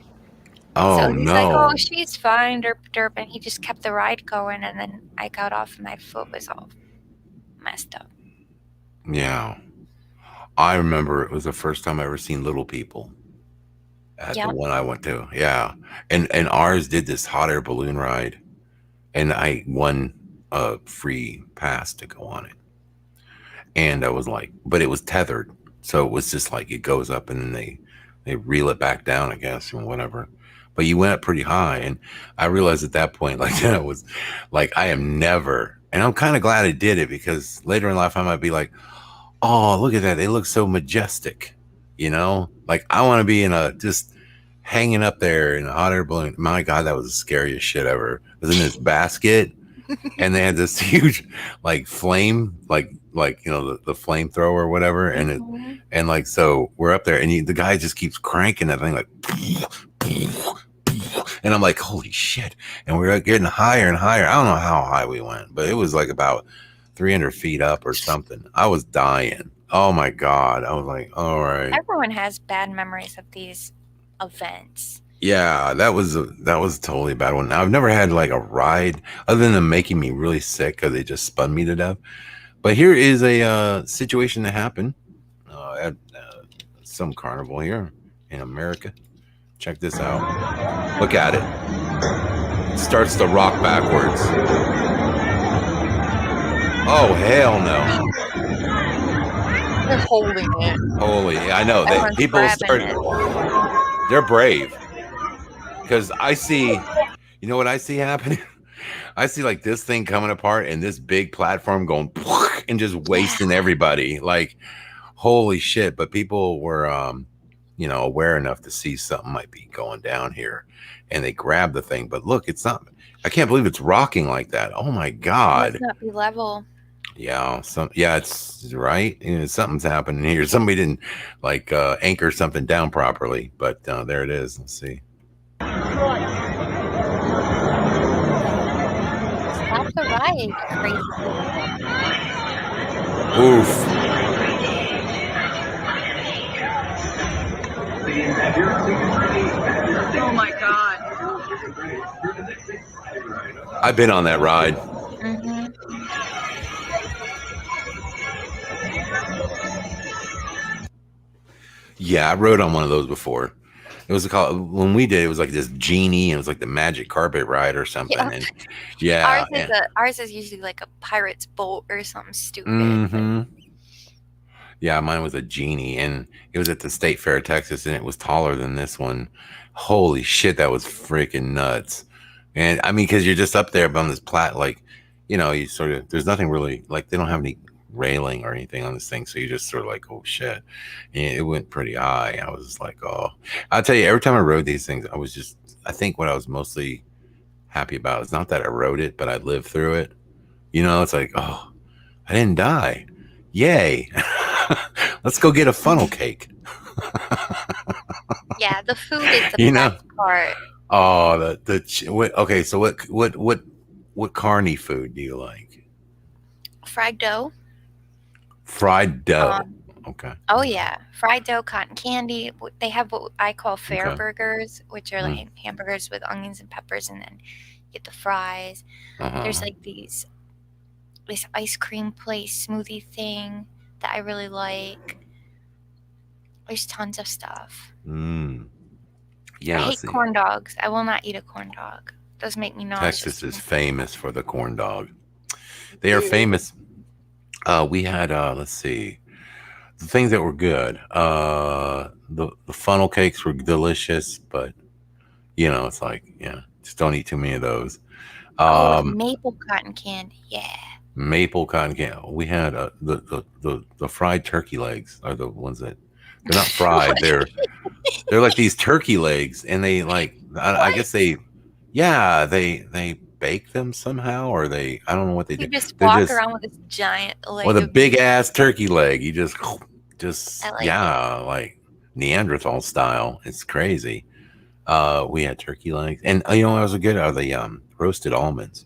Oh, so he's like, oh, she's fine, derp derp, and he just kept the ride going, and then I got off and my foot was all messed up. Yeah. I remember it was the first time I ever seen little people at the one I went to. Yeah. And ours did this hot air balloon ride, and I won a free pass to go on it. And I was like, but it was tethered. So it was just like, it goes up and then they reel it back down, I guess, and whatever. But you went up pretty high. And I realized at that point, like, that was like, I am never, and I'm kind of glad I did it, because later in life I might be like, oh, look at that. They look so majestic, you know? Like, I want to be just hanging up there in a hot air balloon. My God, that was the scariest shit ever. It was in this basket, and they had this huge, like, flame, like you know, the flamethrower or whatever, and and like, so we're up there, and the guy just keeps cranking that thing, like, and I'm like, holy shit! And we're getting higher and higher. I don't know how high we went, but it was like about 300 feet up or something. I was dying. Oh my God! I was like, all right. Everyone has bad memories of these events. Yeah, that was totally a bad one. I've never had like a ride other than them making me really sick because they just spun me to death. But here is a situation that happened at some carnival here in America. Check this out. Look at it. It starts to rock backwards. Oh, hell no. They're holding it. Holy, I know. People started. They're brave. Because I see, you know what I see happening? I see like this thing coming apart and this big platform going and just wasting everybody. Like, holy shit. But people were, aware enough to see something might be going down here. And they grabbed the thing. But look, it's not, I can't believe it's rocking like that. Oh my God. It must not be level. Yeah. It's right. Something's happening here. Somebody didn't like anchor something down properly. But there it is. Let's see. Stop the ride, crazy. Oof. Oh my God. I've been on that ride. Mm-hmm. Yeah, I rode on one of those before. It was called, when we did, it was like this genie, and it was like the magic carpet ride or something. Yeah. And yeah, Ours is usually like a pirate's boat or something stupid. mm-hmm. Yeah, mine was a genie, and it was at the State Fair of Texas, and it was taller than this one. Holy shit, that was freaking nuts. And I mean, because you're just up there on this like, you sort of, there's nothing really, like, they don't have any railing or anything on this thing, so you just sort of like, oh shit. And it went pretty high. I was just like, oh, I'll tell you, every time I rode these things, I think what I was mostly happy about is not that I rode it, but I lived through it. It's like, oh, I didn't die. Yay. Let's go get a funnel cake. Yeah, the food is the best part. Oh, okay, so what carny food do you like? Fried dough. Fried dough. Okay. Oh yeah, fried dough, cotton candy. They have what I call fair burgers, which are like hamburgers with onions and peppers, and then you get the fries. There's like this ice cream place smoothie thing that I really like. There's tons of stuff. Yeah, I hate corn dogs. I will not eat a corn dog. Those make me nauseous. Texas is famous for the corn dog. They are famous. We had let's see, the things that were good. The funnel cakes were delicious, but it's like, just don't eat too many of those. Maple cotton candy, yeah. Maple cotton candy. We had the fried turkey legs are the ones that, they're not fried. They're like these turkey legs, and they like, I guess they bake them somehow, or I don't know what they do. You just walk around with this giant leg. With a big ass turkey leg. You just like like Neanderthal style. It's crazy. We had turkey legs, and what was good are the roasted almonds.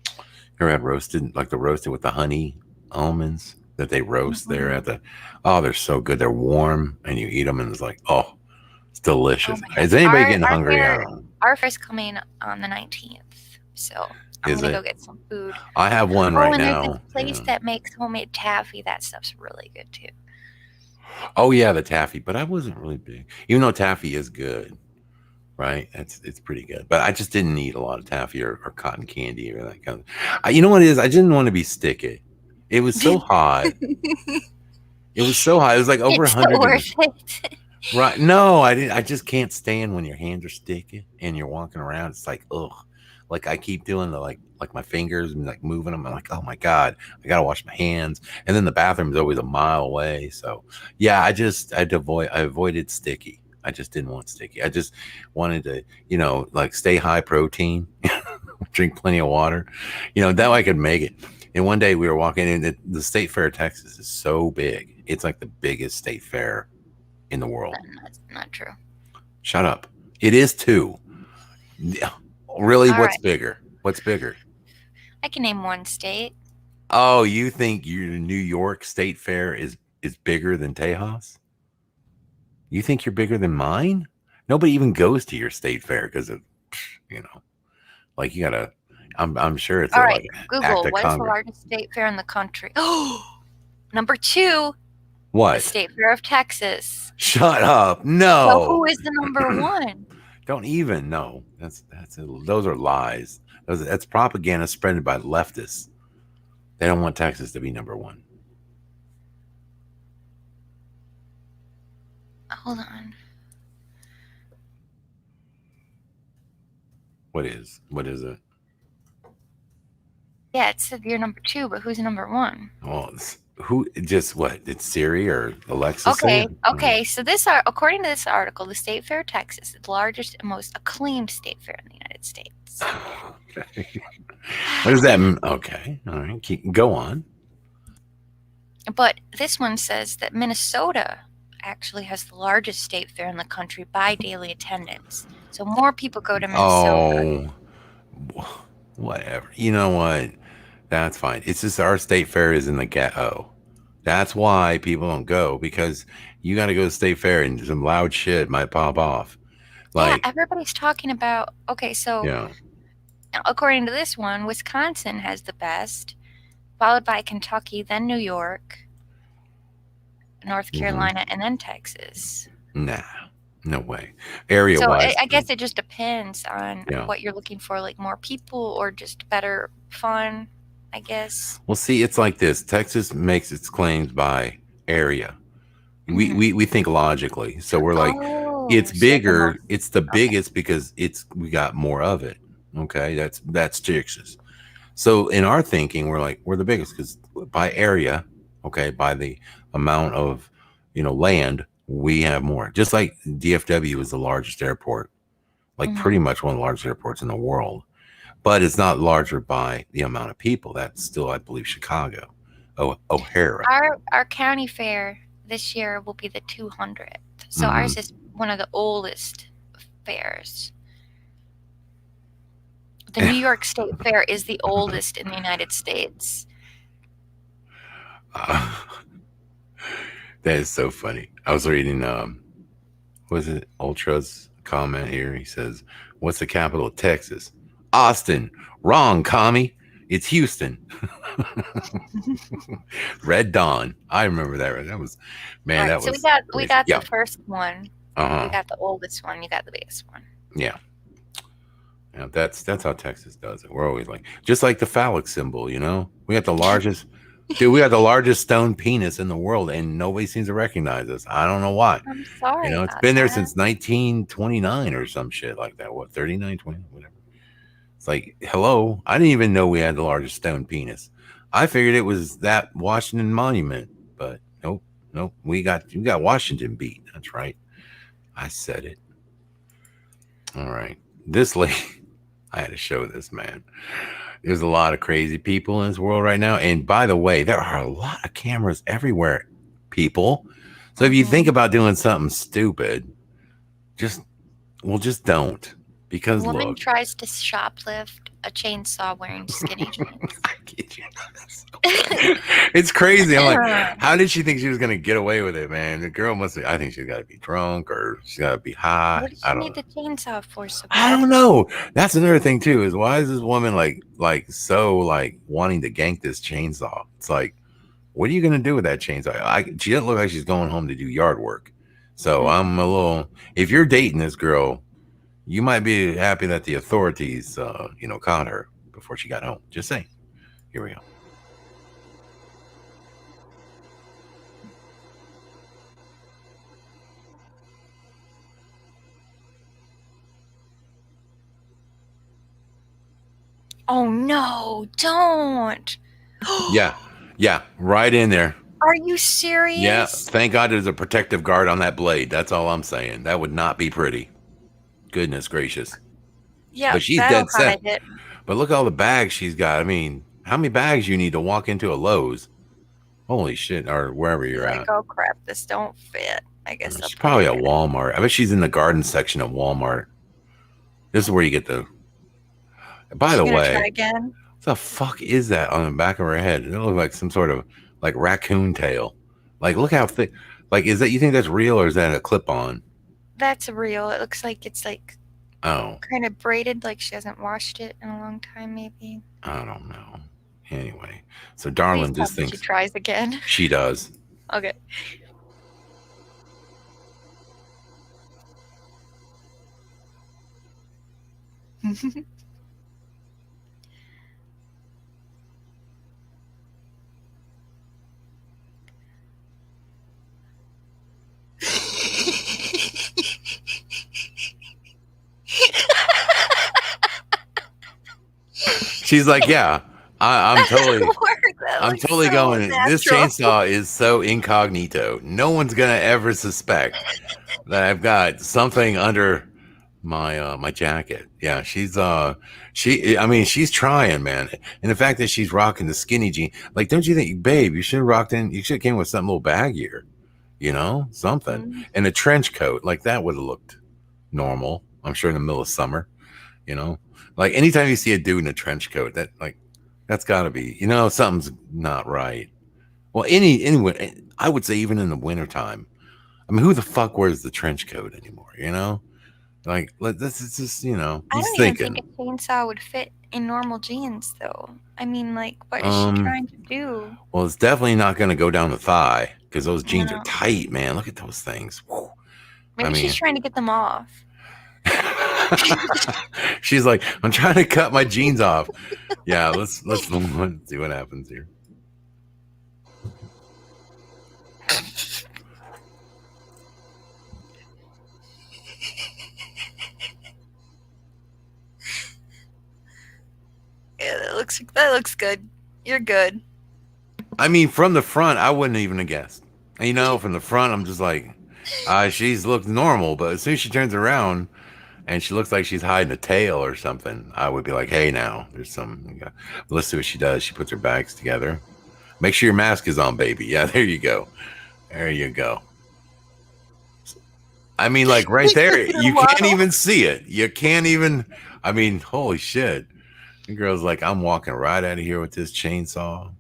You ever had roasted with the honey almonds that they roast there at the? Oh, they're so good. They're warm, and you eat them, and it's like, oh, it's delicious. Is anybody getting hungry? Our fair's coming on the 19th, so I'm gonna go get some food. I have one right now. There's this place that makes homemade taffy. That stuff's really good too. Oh yeah, the taffy, but I wasn't really big, even though taffy is good, right? It's pretty good, but I just didn't eat a lot of taffy or cotton candy or that kind of. You know what it is? I didn't want to be sticky. It was so hot. It was so hot. It was like over 100. Right? No, I didn't. I just can't stand when your hands are sticky and you're walking around. It's like, ugh. Like I keep doing the like my fingers and like moving them. I'm like, oh my God, I gotta wash my hands. And then the bathroom is always a mile away. So yeah, I avoided sticky. I just didn't want sticky. I just wanted to, like stay high protein, drink plenty of water, that way I could make it. And one day we were walking in, the State Fair of Texas is so big. It's like the biggest state fair in the world. That's not true. Shut up. It is too. Really? What's bigger? What's bigger? I can name one state. Oh, you think your New York State Fair is bigger than Tejas? You think you're bigger than mine? Nobody even goes to your state fair because of, like you gotta. I'm sure it's all right. Google, what's the largest state fair in the country? Oh, number 2. What? The State Fair of Texas. Shut up! No. So who is the number 1? Don't even know. Those are lies. That's propaganda spread by leftists. They don't want Texas to be number 1. Hold on. What is it? Yeah, it said you're number 2, but who's number 1? Well, it's Siri or Alexa? Okay. So according to this article, the State Fair of Texas is the largest and most acclaimed state fair in the United States. Okay. What does that mean? Okay. All right. Go on. But this one says that Minnesota actually has the largest state fair in the country by daily attendance. So more people go to Minnesota. Oh, whatever. You know what? That's fine. It's just our state fair is in the ghetto. That's why people don't go, because you got to go to State Fair and some loud shit might pop off. Like, yeah, everybody's talking about. Okay, so yeah. according to this one, Wisconsin has the best, followed by Kentucky, then New York, North Carolina, and then Texas. Nah, no way. Area So wise, I guess it just depends on Yeah. what you're looking for, like more people or just better fun, I guess. well, see, it's like this. Texas makes its claims by area. We think logically, so we're like, it's Oh, so the bigger. most- It's the biggest because we got more of it. Okay, that's Texas. So in our thinking, we're like, we're the biggest because by area, okay, by the amount of land, we have more. Just like DFW is the largest airport, like pretty much one of the largest airports in the world, but it's not larger by the amount of people. That's still, I believe, Chicago, O'Hara. Our county fair this year will be the 200th. So ours is one of the oldest fairs. The New York State Fair is the oldest in the United States. That is so funny. I was reading, was it Ultra's comment here? He says, "What's the capital of Texas?" Austin. Wrong, commie. It's Houston. Red Dawn. I remember that. That was, man. Right, That so was. we got yeah. the first one. Uh-huh. You got the oldest one. You got the biggest one. Yeah. Yeah, that's how Texas does it. We're always like, just like the phallic symbol, we got the largest, dude, we got the largest stone penis in the world, and nobody seems to recognize us. I don't know why. I'm sorry. It's about been there that. since 1929 or some shit like that. What, 39, 20, whatever. It's like, hello, I didn't even know we had the largest stone penis. I figured it was that Washington Monument, but nope, you got Washington beat. That's right. I said it. All right. This lady, I had to show this, man. There's a lot of crazy people in this world right now. And by the way, there are a lot of cameras everywhere, people. So if you think about doing something stupid, just don't. Because Woman look, tries to shoplift a chainsaw wearing skinny jeans. I kid you not. It's crazy. I'm like, how did she think she was gonna get away with it, man? The girl must. I think she's got to be drunk or she's got to be high. What does I she don't need know. the chainsaw for? So I don't know. That's another thing too. Is why is this woman like so wanting to gank this chainsaw? It's like, what are you gonna do with that chainsaw? She doesn't look like she's going home to do yard work. So I'm a little. If you're dating this girl, you might be happy that the authorities, caught her before she got home. Just saying. Here we go. Oh no! Don't. Yeah, right in there. Are you serious? Yeah, thank God there's a protective guard on that blade. That's all I'm saying. That would not be pretty. Goodness gracious. Yeah, But she's that'll dead set. hide it. But look at all the bags she's got. I mean, how many bags you need to walk into a Lowe's? Holy shit, or wherever you're Like, at. oh crap, this don't fit. I guess She's that's probably at Walmart. I bet she's in the garden section of Walmart. This is where you get the. By the way, try again. what the fuck is that on the back of her head? It looks like some sort of raccoon tail. Like, look how thick. Like, is that, you think that's real or is that a clip-on? That's real. It looks like it's Oh, kind of braided, like she hasn't washed it in a long time, maybe. I don't know. Anyway, so Darlin Please just tell me thinks she tries again. she does. Okay. She's like, yeah, I'm totally going. This chainsaw is so incognito. No one's gonna ever suspect that I've got something under my jacket. Yeah, she's trying, man. And the fact that she's rocking the skinny jean, like, don't you think, babe, you should have rocked in, you should have came with something a little baggier, something. And a trench coat, like that would have looked normal, I'm sure, in the middle of summer, like anytime you see a dude in a trench coat, that's gotta be, something's not right. Well, anyway, I would say even in the wintertime. I mean, who the fuck wears the trench coat anymore? You know, like this is just I he's don't even think thinking. a chainsaw would fit in normal jeans, though. I mean, like, what is she trying to do? Well, it's definitely not going to go down the thigh because those jeans are No. tight, man. Look at those things. Whew. Maybe she's trying to get them off. She's like, I'm trying to cut my jeans off. Yeah, let's see what happens here. Yeah, that looks good. You're good. I mean, from the front, I wouldn't even have guessed. You know, from the front, I'm just like, she's looked normal, but as soon as she turns around and she looks like she's hiding a tail or something, I would be like, hey, now there's some. But let's see what she does. She puts her bags together. Make sure your mask is on, baby. Yeah, there you go. There you go. I mean, like right there, you can't even see it. You can't even. I mean, holy shit. The girl's like, I'm walking right out of here with this chainsaw.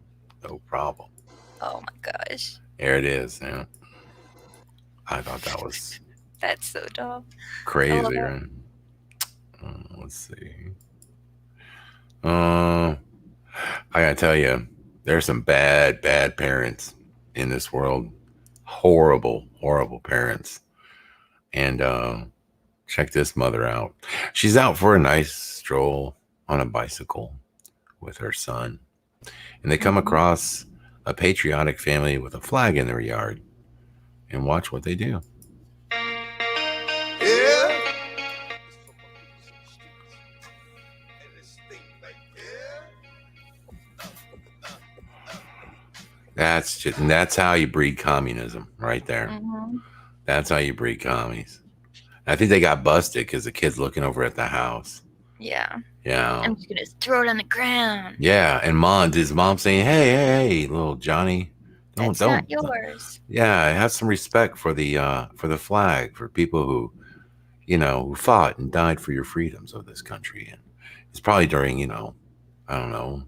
No problem. Oh my gosh. There it is. Yeah. I thought that was That's so dumb. crazy, right? Let's see. I gotta tell you, there's some bad parents in this world. Horrible parents. And check this mother out. She's out for a nice stroll on a bicycle with her son. And they come across a patriotic family with a flag in their yard. And watch what they do. Yeah. That's how you breed communism right there. Mm-hmm. That's how you breed commies. I think they got busted because the kid's looking over at the house. Yeah. Yeah. I'm just gonna throw it on the ground. Yeah, and his mom saying, "Hey, little Johnny, That's not yours." Yeah, have some respect for the flag, for people who, who fought and died for your freedoms of this country." And it's probably during, I don't know,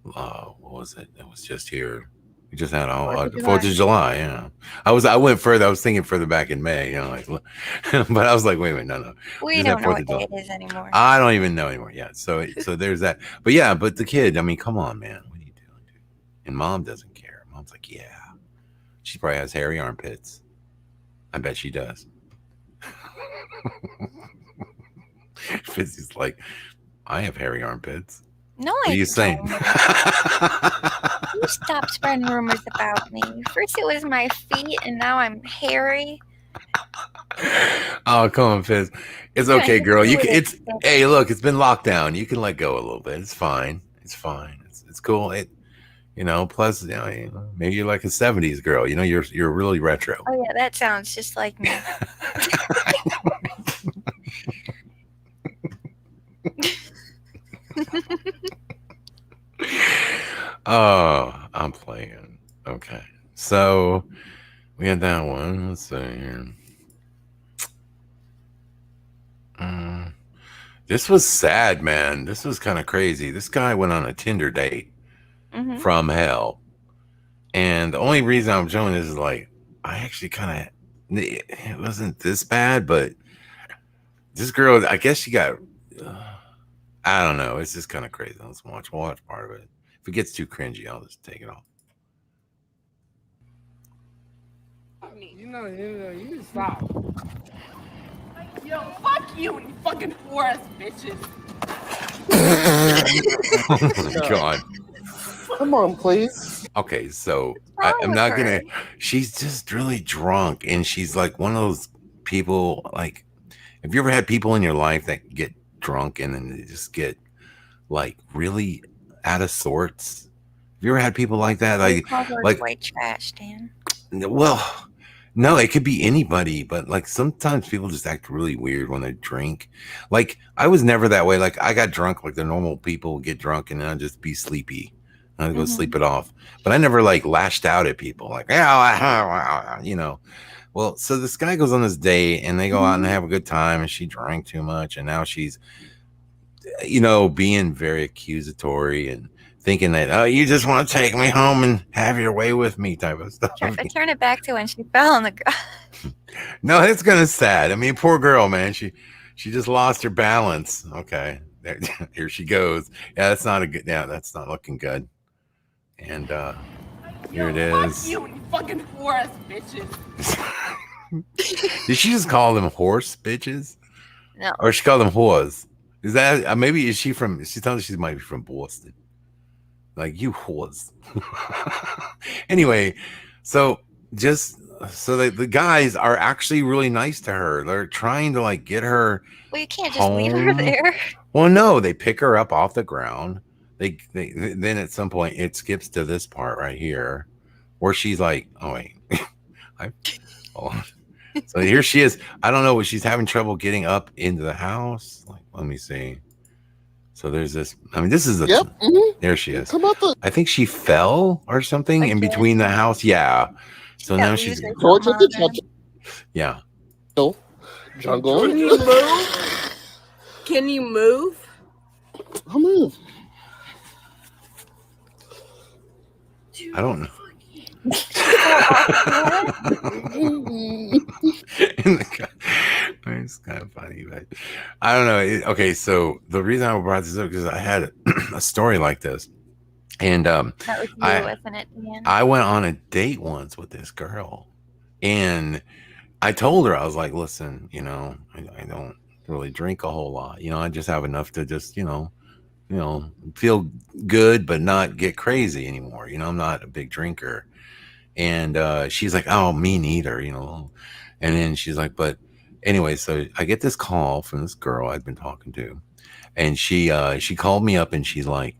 what was it? It was just here. We just had 4th of July. Yeah, I went further. I was thinking further back in May. But I was like, wait, no. We don't know what day it is anymore. I don't even know anymore. Yeah, so there's that. But yeah, but the kid. I mean, come on, man. What are you doing, dude? And mom doesn't care. Mom's like, yeah. She probably has hairy armpits. I bet she does. Fizzy's like, I have hairy armpits. No, what are you saying? You stop spreading rumors about me. First it was my feet, and now I'm hairy. Oh, come on, Fizz. It's okay, girl. Hey, look, it's been locked down. You can let go a little bit. It's fine. It's fine. It's cool. Plus, maybe you're like a 70s girl. You're really retro. Oh yeah, that sounds just like me. Oh, I'm playing. Okay. So we had that one. Let's see here. This was sad, man. This was kind of crazy. This guy went on a Tinder date from hell. And the only reason I'm showing this is like, I actually kind of, it wasn't this bad, but this girl, I guess she got, I don't know. It's just kind of crazy. Let's watch part of it. If it gets too cringy, I'll just take it off. You stop. Yo, fuck you, you fucking whore-ass bitches. Oh my God. Come on, please. Okay, so I'm not gonna. She's just really drunk, and she's like one of those people. Like, have you ever had people in your life that get drunk and then they just get like really out of sorts? Have you ever had people like that? Like white trash, Dan. Well, no, it could be anybody, but like sometimes people just act really weird when they drink. Like I was never that way. Like I got drunk like the normal people get drunk and then I'd just be sleepy. I'd go sleep it off. But I never like lashed out at people like, Well, so this guy goes on this date and they go out and they have a good time and she drank too much and now she's, being very accusatory and thinking that, oh, you just want to take me home and have your way with me type of stuff. I turned it back to when she fell on the ground. No, it's kind of sad. I mean, poor girl, man. She just lost her balance. Okay, there, here she goes. Yeah, that's not a good. Yeah, that's not looking good. And here it is. Fuck you, fucking horse bitches. Did she just call them horse bitches? No. Or she called them whores? Is that maybe? Is she from? She tells me she might be from Boston. Like, you whores. Anyway, so the guys are actually really nice to her. They're trying to like get her. Well, you can't just leave her there. Well, no, they pick her up off the ground. They then at some point it skips to this part right here, where she's like, "Oh wait, hold on." So here she is. I don't know, but she's having trouble getting up into the house. Like, let me see. So there's this. I mean, this is the. Yep. There she is. I think she fell or something in between the house. Yeah. So now she's. George at the judge. Yeah. Jungle. Can you move? Can you move? I'll move. I don't know. It's kind of funny, but I don't know. Okay, so the reason I brought this up because I had a story like this, and that was you, wasn't it, Dan? I went on a date once with this girl, and I told her, I was like, "Listen, I don't really drink a whole lot. I just have enough to just feel good, but not get crazy anymore. I'm not a big drinker." And she's like, "Oh, me neither," And then she's like, "But anyway," so I get this call from this girl I'd been talking to, and she called me up and she's like,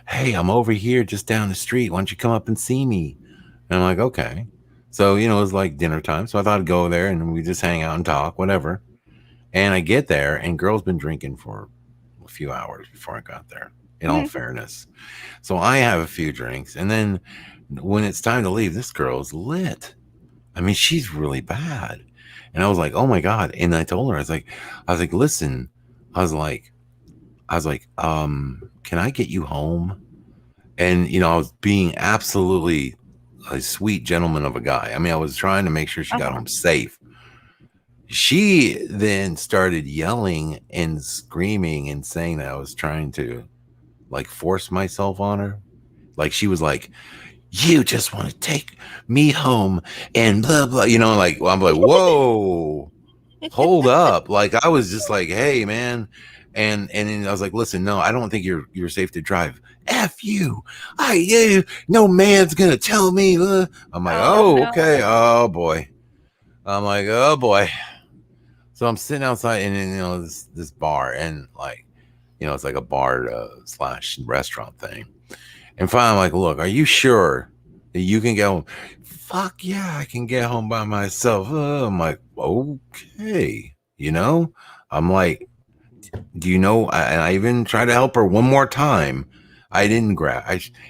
"Hey, I'm over here just down the street. Why don't you come up and see me?" And I'm like, "Okay." So, it was like dinner time. So I thought I'd go there and we just hang out and talk, whatever. And I get there and girl's been drinking for a few hours before I got there, in all fairness. So I have a few drinks, and then when it's time to leave, this girl's lit. I mean, she's really bad. And I was like, "Oh my God." And I told her, I was like, "Listen," I was like, "Can I get you home?" And, I was being absolutely a sweet gentleman of a guy. I mean, I was trying to make sure she got home safe. She then started yelling and screaming and saying that I was trying to like force myself on her. Like, she was like, "You just want to take me home and blah, blah," like, I'm like, whoa, hold up. Like, I was just like, "Hey, man." And then I was like, "Listen, no, I don't think you're safe to drive. F you. No man's going to tell me." I'm like, "Oh, no. Okay. Oh boy." I'm like, "Oh boy." So I'm sitting outside and this bar, and like, it's like a bar / restaurant thing. And finally, I'm like, "Look, are you sure that you can get home?" "Fuck yeah, I can get home by myself." I'm like, "Okay." I'm like, "Do you know?" And I even tried to help her one more time. I didn't grab.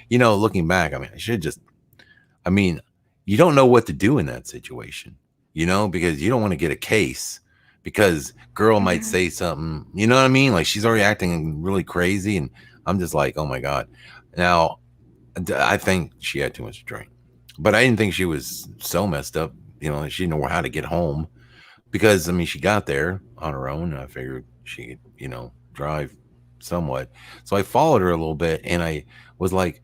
Looking back, I mean, you don't know what to do in that situation, because you don't want to get a case because girl might say something, you know what I mean? Like, she's already acting really crazy. And I'm just like, oh my God. Now, I think she had too much to drink, but I didn't think she was so messed up, she didn't know how to get home, because, I mean, she got there on her own, and I figured she could, drive somewhat. So I followed her a little bit, and I was like,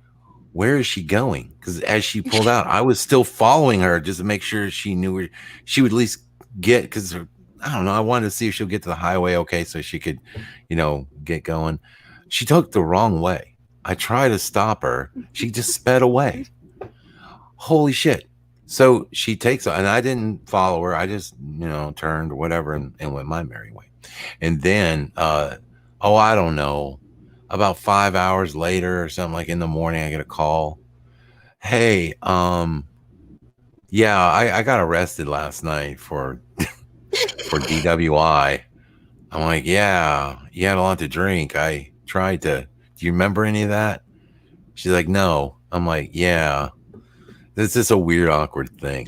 "Where is she going?" Because as she pulled out, I was still following her just to make sure she knew where she would at least get, because I don't know, I wanted to see if she'll get to the highway okay, so she could, get going. She took the wrong way. I tried to stop her. She just sped away. Holy shit. So she takes, and I didn't follow her. I just, turned or whatever and went my merry way. And then, I don't know, about 5 hours later or something, like in the morning, I get a call. "Hey, yeah, I got arrested last night for DWI. I'm like, "Yeah, you had a lot to drink. I tried to, do you remember any of that?" She's like, "No." I'm like, "Yeah, this is a weird, awkward thing,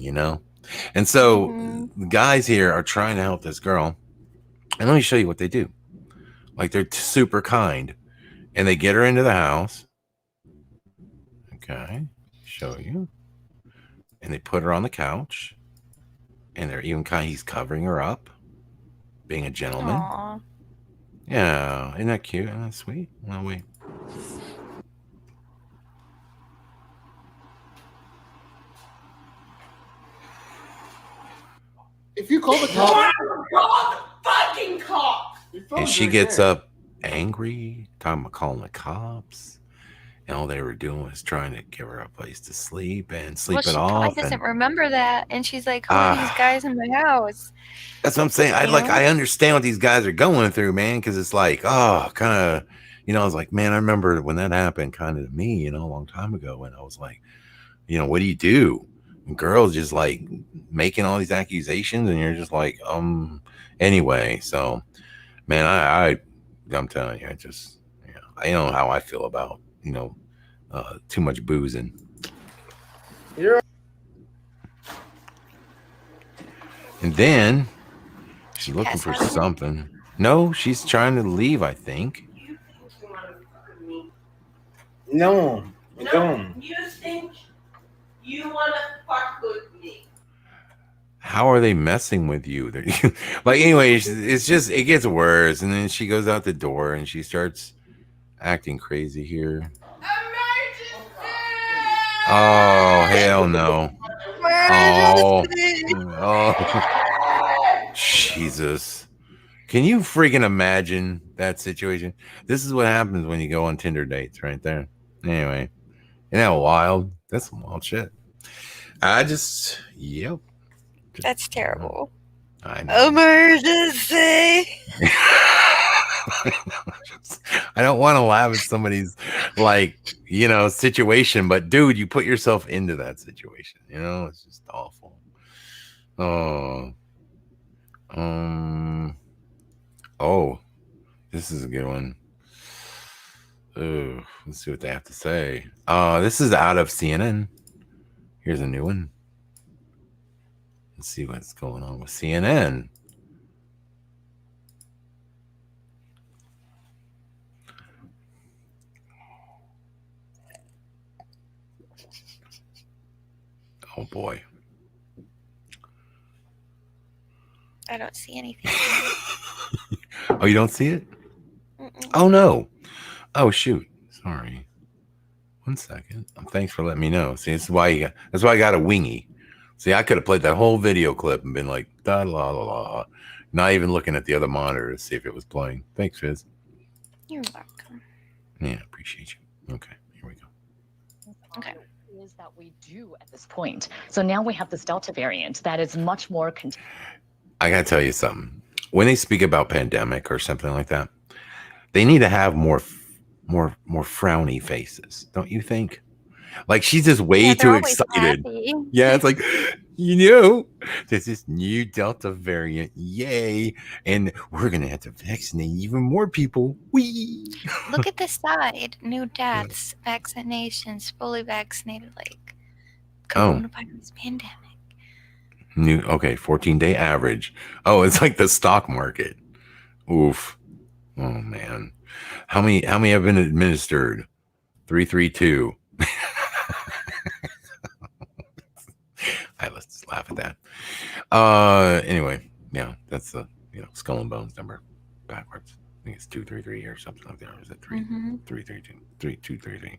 And so the guys here are trying to help this girl. And let me show you what they do. Like, they're super kind. And they get her into the house. Okay, show you. And they put her on the couch, and they're even he's covering her up, being a gentleman. Aww. Yeah, isn't that cute? Isn't that sweet? Oh, wait. If you call the cops, Call the fucking cops. And she gets up angry, talking about calling the cops. And all they were doing was trying to give her a place to sleep and sleep Well, it she off. probably doesn't remember that, and she's like, "Who are these guys in my house?" That's what I'm saying. I understand what these guys are going through, man, because it's like, oh, kind of, I was like, man, I remember when that happened kind of to me, a long time ago. And I was like, what do you do? And girls just like making all these accusations, and you're just like, anyway. So, man, I'm telling you, I know how I feel about, too much boozing. Yeah. And then she's looking for something. No, she's trying to leave, I think. No, I don't. You think you want to fuck with me? How are they messing with you? Like, anyway, it gets worse. And then she goes out the door and she starts acting crazy here. Oh, hell no. Oh, Jesus. Can you freaking imagine that situation? This is what happens when you go on Tinder dates right there. Anyway, isn't that wild? That's some wild shit. Yep. That's terrible. I know. Emergency. I don't want to laugh at somebody's situation, but dude, you put yourself into that situation. It's just awful. Oh, this is a good one. Let's see what they have to say. This is out of CNN. Here's a new one. Let's see what's going on with CNN. Oh boy. I don't see anything. Oh, you don't see it? Mm-mm. Oh no. Oh shoot. Sorry. 1 second. Thanks for letting me know. See, that's why I got a wingy. See, I could have played that whole video clip and been like, da la la la. Not even looking at the other monitor to see if it was playing. Thanks, Fizz. You're welcome. Yeah, appreciate you. Okay, here we go. Okay. Is that we do at this point. So now we have this Delta variant that is much more. I gotta tell you something. When they speak about pandemic or something like that, they need to have more frowny faces, don't you think? Like, she's just way too excited. Happy. Yeah, it's like, there's this new Delta variant, yay, and we're gonna have to vaccinate even more people. Whee! Look at the side. New deaths, vaccinations, fully vaccinated, like coronavirus pandemic. 14-day average. Oh, it's like the stock market. Oof. Oh man. How many have been administered? 332. Let's laugh at that. Anyway, yeah, that's the skull and bones number backwards. I think it's 233 or something like that. Or is it 332? 3233.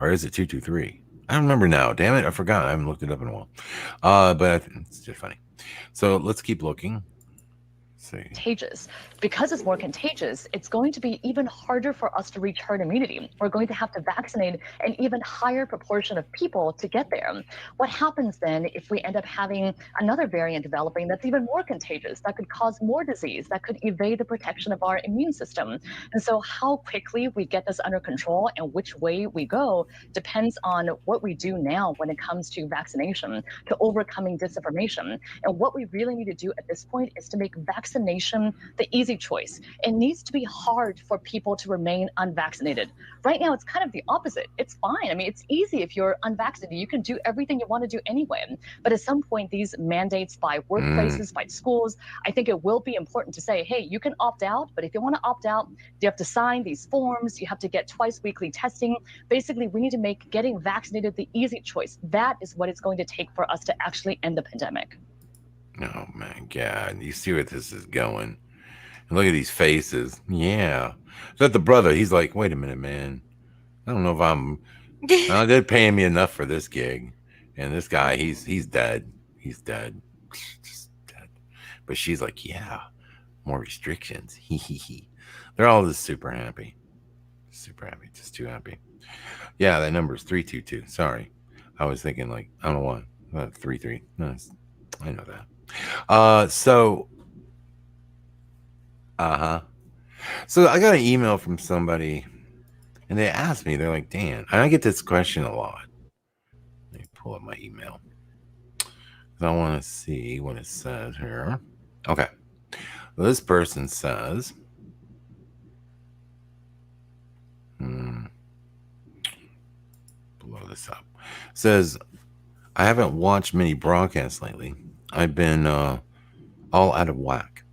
Or is it 223? I don't remember now. Damn it, I forgot. I haven't looked it up in a while. But it's just funny. So let's keep looking. Contagious. Because it's more contagious, it's going to be even harder for us to reach herd immunity. We're going to have to vaccinate an even higher proportion of people to get there. What happens then if we end up having another variant developing that's even more contagious, that could cause more disease, that could evade the protection of our immune system? And so how quickly we get this under control and which way we go depends on what we do now when it comes to vaccination, to overcoming disinformation. And what we really need to do at this point is to make vaccination vaccination the easy choice. It needs to be hard for people to remain unvaccinated. Right now, it's kind of the opposite. It's fine. I mean, it's easy if you're unvaccinated. You can do everything you want to do anyway. But at some point, these mandates by workplaces, by schools, I think it will be important to say, hey, you can opt out, but if you want to opt out, you have to sign these forms. You have to get twice weekly testing. Basically, we need to make getting vaccinated the easy choice. That is what it's going to take for us to actually end the pandemic. Oh my God. You see where this is going. And look at these faces. Yeah. So the brother, he's like, wait a minute, man. I don't know if they're paying me enough for this gig. And this guy, he's dead. He's dead. Just dead. But she's like, yeah, more restrictions. They're all just super happy. Super happy. Just too happy. Yeah, that number is 322. Sorry. I was thinking like, I don't know what. 33. No, I know that. So I got an email from somebody and they asked me, they're like, Dan, and I get this question a lot. Let me pull up my email. I want to see what it says here. Okay. Well, this person says, blow this up. Says, I haven't watched many broadcasts lately. I've been all out of whack.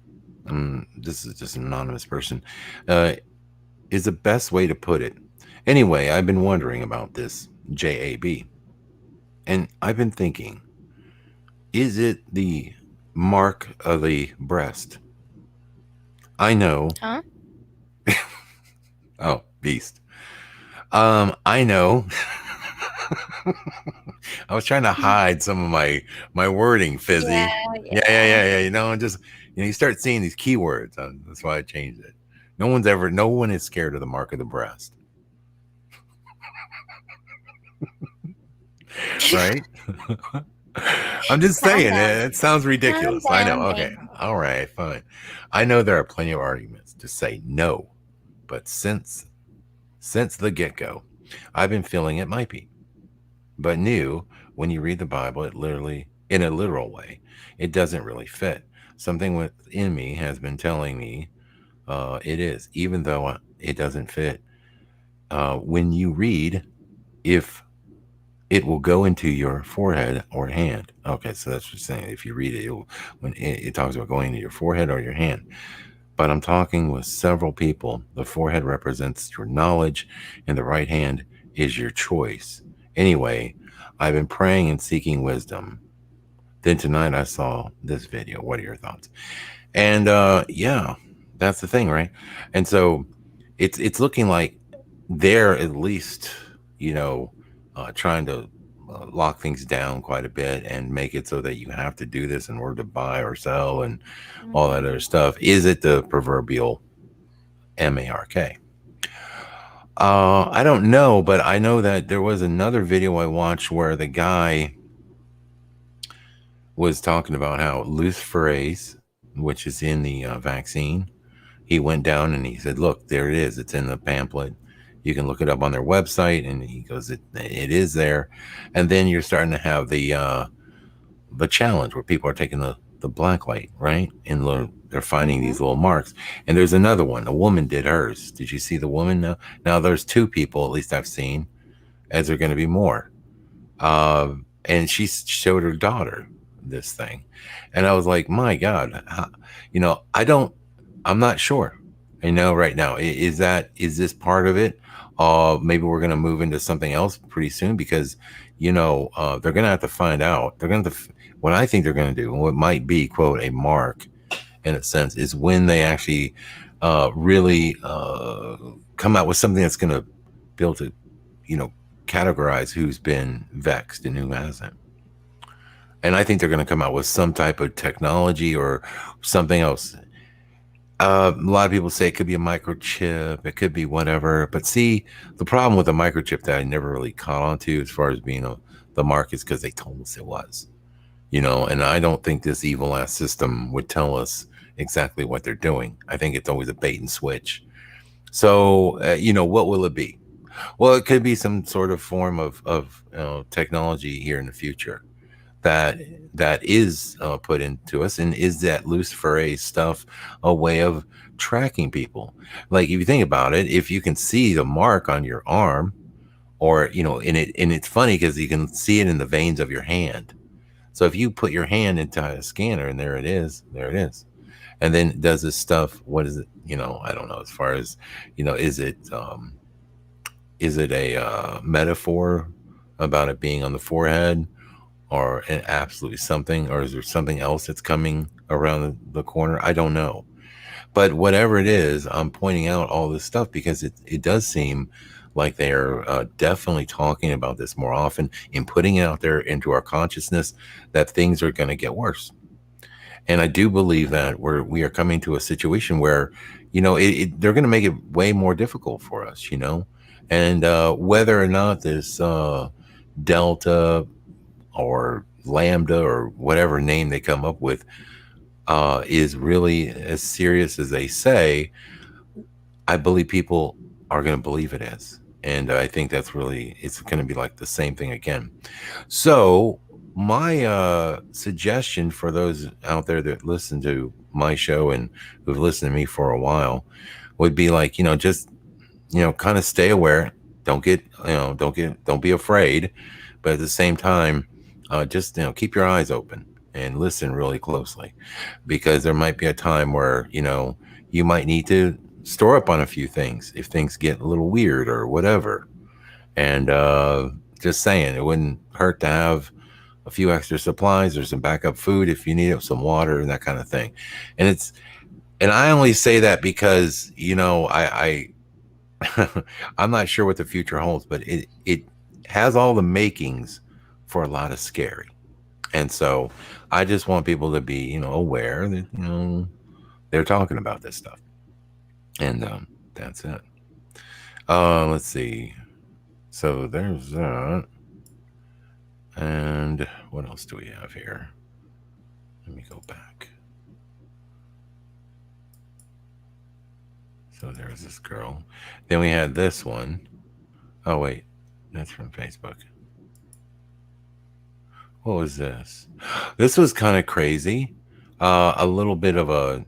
This is just an anonymous person. Is the best way to put it. Anyway, I've been wondering about this JAB. And I've been thinking, is it the mark of the breast? I know. Huh? Oh, beast. I know. I was trying to hide some of my wording, Fizzy. Yeah. You know, just you start seeing these keywords. That's why I changed it. No one is scared of the mark of the breast. Right? I'm just saying it sounds ridiculous. I know. Okay. All right, fine. I know there are plenty of arguments to say no, but since the get-go, I've been feeling it might be. But when you read the Bible, it literally, in a literal way, it doesn't really fit. Something within me has been telling me it is, even though it doesn't fit. When you read, if it will go into your forehead or hand. Okay, so that's what you're saying. If you read it, when it talks about going into your forehead or your hand. But I'm talking with several people. The forehead represents your knowledge, and the right hand is your choice. Anyway, I've been praying and seeking wisdom. Then tonight I saw this video. What are your thoughts? And yeah, that's the thing, right? And so it's looking like they're at least, trying to lock things down quite a bit and make it so that you have to do this in order to buy or sell and all that other stuff. Is it the proverbial MARK? I don't know, but I know that there was another video I watched where the guy was talking about how luciferase, which is in the vaccine, he went down and he said, look, there it is. It's in the pamphlet. You can look it up on their website. And he goes, it is there. And then you're starting to have the challenge where people are taking the black light, right? And they're finding these little marks. And there's another one. A woman did hers. Did you see the woman now? Now there's two people, at least I've seen, as there are going to be more. And she showed her daughter this thing. And I was like, my God, I'm not sure. Right now, is this part of it? Maybe we're going to move into something else pretty soon because, they're going to have to find out. They're going to, what I think they're going to do, what might be, quote, a mark in a sense, is when they actually really come out with something that's going to be able to, categorize who's been vexed and who hasn't. And I think they're going to come out with some type of technology or something else. A lot of people say it could be a microchip, it could be whatever. But see, the problem with the microchip that I never really caught on to as far as being the mark is because they told us it was, and I don't think this evil ass system would tell us exactly what they're doing. I think it's always a bait and switch. So, what will it be? Well, it could be some sort of form of technology here in the future that is put into us, and is that luciferase stuff a way of tracking people? Like, if you think about it, if you can see the mark on your arm, or and it's funny because you can see it in the veins of your hand. So if you put your hand into a scanner, and there it is, and then it does this stuff. What is it? I don't know. As far as is it a metaphor about it being on the forehead, or absolutely something, or is there something else that's coming around the corner? I don't know. But whatever it is, I'm pointing out all this stuff because it does seem like they're definitely talking about this more often and putting it out there into our consciousness that things are going to get worse. And I do believe that we are coming to a situation where, they're going to make it way more difficult for us, and whether or not this Delta or Lambda or whatever name they come up with is really as serious as they say, I believe people are going to believe it is. And I think it's going to be like the same thing again. So my suggestion for those out there that listen to my show and who've listened to me for a while would be like, just, kind of stay aware. Don't be afraid. But at the same time, just, keep your eyes open and listen really closely, because there might be a time where, you might need to store up on a few things if things get a little weird or whatever. And just saying, it wouldn't hurt to have a few extra supplies or some backup food if you need it, some water and that kind of thing. And I only say that because, I I'm not sure what the future holds, but it has all the makings for a lot of scary. And so I just want people to be, aware that, they're talking about this stuff. And that's it. Let's see. So there's that. And what else do we have here? Let me go back. So there's this girl. Then we had this one. Oh, wait. That's from Facebook. What was this? This was kind of crazy. A little bit of a...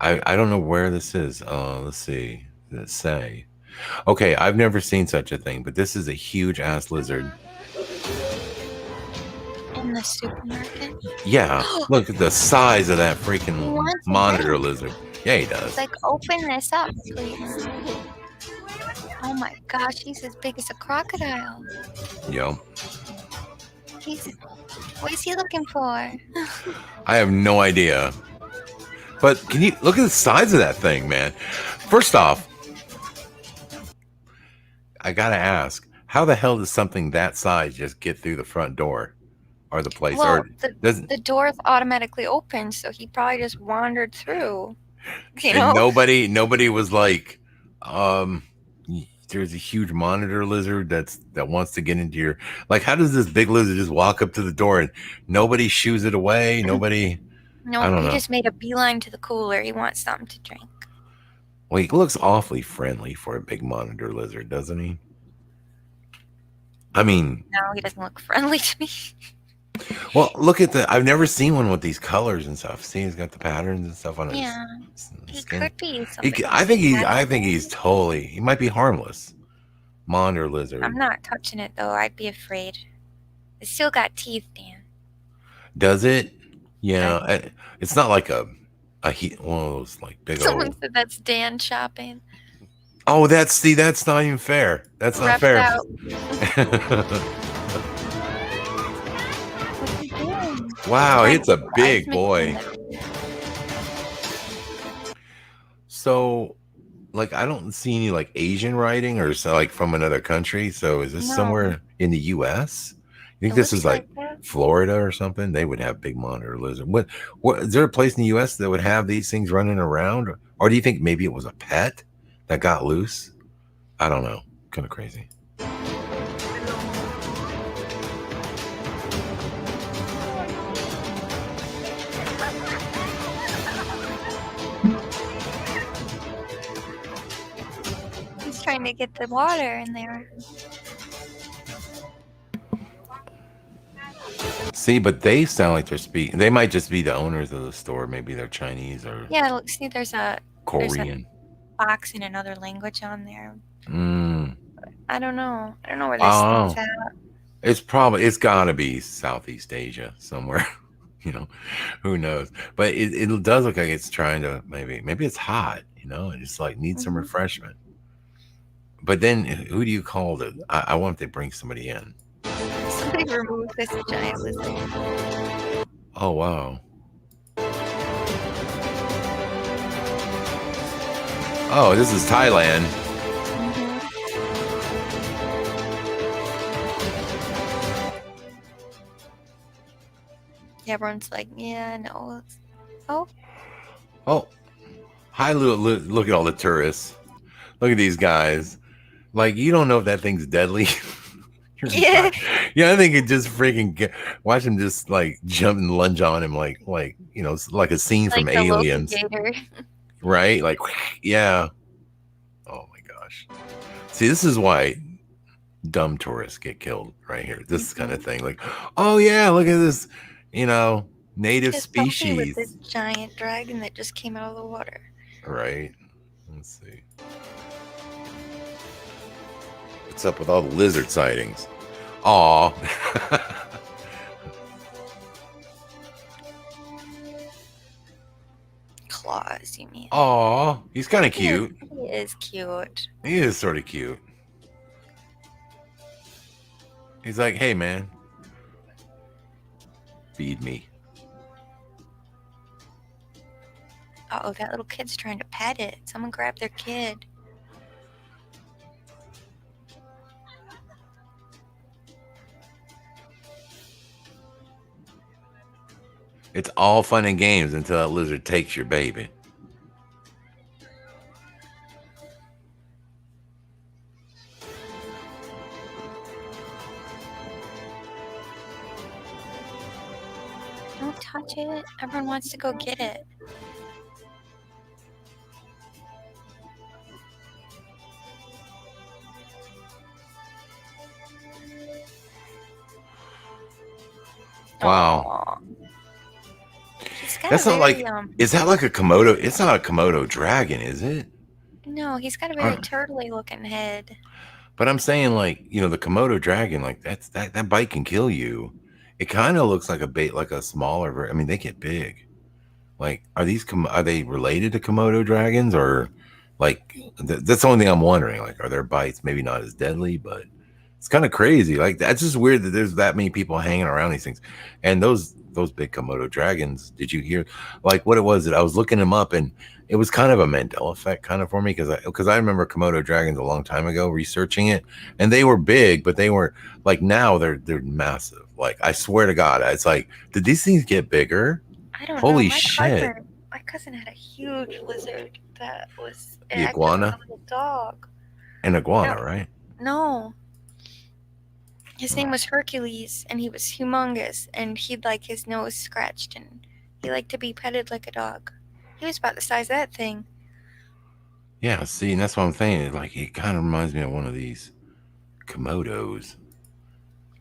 I don't know where this is. Let's see. Does it say? Okay, I've never seen such a thing, but this is a huge ass lizard. In the supermarket? Yeah. Look at the size of that freaking monitor lizard. Yeah, he does. It's like, open this up, please. Oh my gosh, he's as big as a crocodile. Yo. What is he looking for? I have no idea. But can you look at the size of that thing, man? First off, I gotta ask, how the hell does something that size just get through the front door or the place? Well, Or the door's automatically open, so he probably just wandered through. And nobody was like, there's a huge monitor lizard that wants to get into your, like, how does this big lizard just walk up to the door and nobody shoos it away? Nobody. No, I don't know. He just made a beeline to the cooler. He wants something to drink. Well, he looks awfully friendly for a big monitor lizard, doesn't he? I mean, no, he doesn't look friendly to me. Well, look at I've never seen one with these colors and stuff. See, he's got the patterns and stuff on his skin. He could be something. I think he's totally, he might be harmless. Monitor lizard. I'm not touching it though. I'd be afraid. It's still got teeth, Dan. Does it? Yeah. It's not like one of those like big Someone old. said that's Dan shopping. Oh, that's not even fair. That's not fair. Wow, it's a big boy. So, like, I don't see any like Asian writing or so, like from another country. So, is this somewhere in the U.S.? You think this is like Florida or something? They would have big monitor lizard. What is there a place in the U.S. that would have these things running around, or do you think maybe it was a pet that got loose? I don't know. Kind of crazy. He's trying to get the water in there. See, but they sound like they're speaking. They might just be the owners of the store. Maybe they're Chinese or Yeah, look, see, there's a Korean. box in another language on there. Mm. I don't know. I don't know where this thing's at. It's gotta be Southeast Asia somewhere. You know, who knows? But it does look like it's trying to maybe it's hot. You know, and it's like needs some refreshment. But then who do you call it? I want to bring somebody in. Somebody remove this giant lizard. Oh wow. Oh, this is Thailand. Yeah, everyone's like, yeah, no. Oh. Oh. Hi, look at all the tourists. Look at these guys. Like, you don't know if that thing's deadly. Yeah. Yeah, I think it just freaking watch him just like jump and lunge on him like you know, like a scene from Aliens. Right? Like, yeah. Oh my gosh. See, this is why dumb tourists get killed right here. This kind of thing. Like, oh yeah, look at this, you know, native species. With this giant dragon that just came out of the water. Right. Let's see. What's up with all the lizard sightings? Aw. Claws, you mean? Aw. He's kind of cute. He is cute. He is sort of cute. He's like, hey, man. Feed me. Uh-oh, that little kid's trying to pet it. Someone grab their kid. It's all fun and games until that lizard takes your baby. Don't touch it. Everyone wants to go get it. Wow. That's not like, is that like a Komodo? It's not a Komodo dragon, is it? No, he's got a very turtley looking head. But I'm saying, like, you know, the Komodo dragon, like that bite can kill you. It kind of looks like a smaller. I mean, they get big. Like, are they related to Komodo dragons, or like that's the only thing I'm wondering. Like, are their bites maybe not as deadly, but it's kind of crazy. Like, that's just weird that there's that many people hanging around these things. And those big Komodo dragons, did you hear like what it was that I was looking them up, and it was kind of a Mandela effect kind of for me, because I remember Komodo dragons a long time ago researching it, and they were big, but they weren't like now they're massive. Like, I swear to God, it's like, did these things get bigger? I don't know. Holy shit. My cousin had a huge lizard that was The iguana? a dog. An iguana, right? No. His name was Hercules, and he was humongous, and he'd like his nose scratched, and he liked to be petted like a dog. He was about the size of that thing. Yeah, see, and that's what I'm saying. Like, it kind of reminds me of one of these Komodos.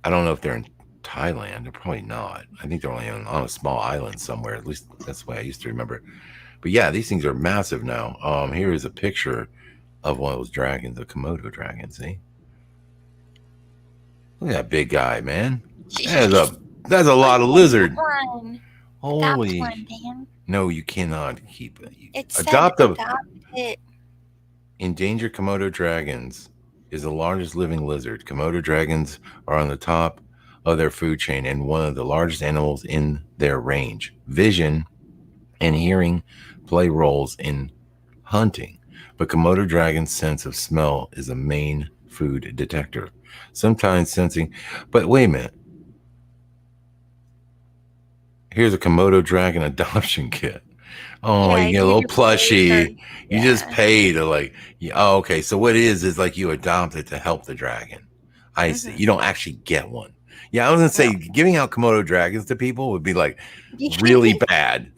I don't know if they're in Thailand. They're probably not. I think they're only on a small island somewhere. At least that's the way I used to remember. But yeah, these things are massive now. Here is a picture of one of those dragons, a Komodo dragon. See? Look at that big guy, man. That's a lot of lizard. Holy. No, you cannot keep it. It's adopt it. Endangered Komodo dragons is the largest living lizard. Komodo dragons are on the top of their food chain and one of the largest animals in their range. Vision and hearing play roles in hunting, but Komodo dragon's sense of smell is a main food detector. Sometimes sensing, but wait a minute. Here's a Komodo dragon adoption kit. Oh, yeah, you get a little plushie. You just pay to like, oh, okay. So what it is like you adopt it to help the dragon. I see. You don't actually get one. Yeah, I was gonna say giving out Komodo dragons to people would be like really bad.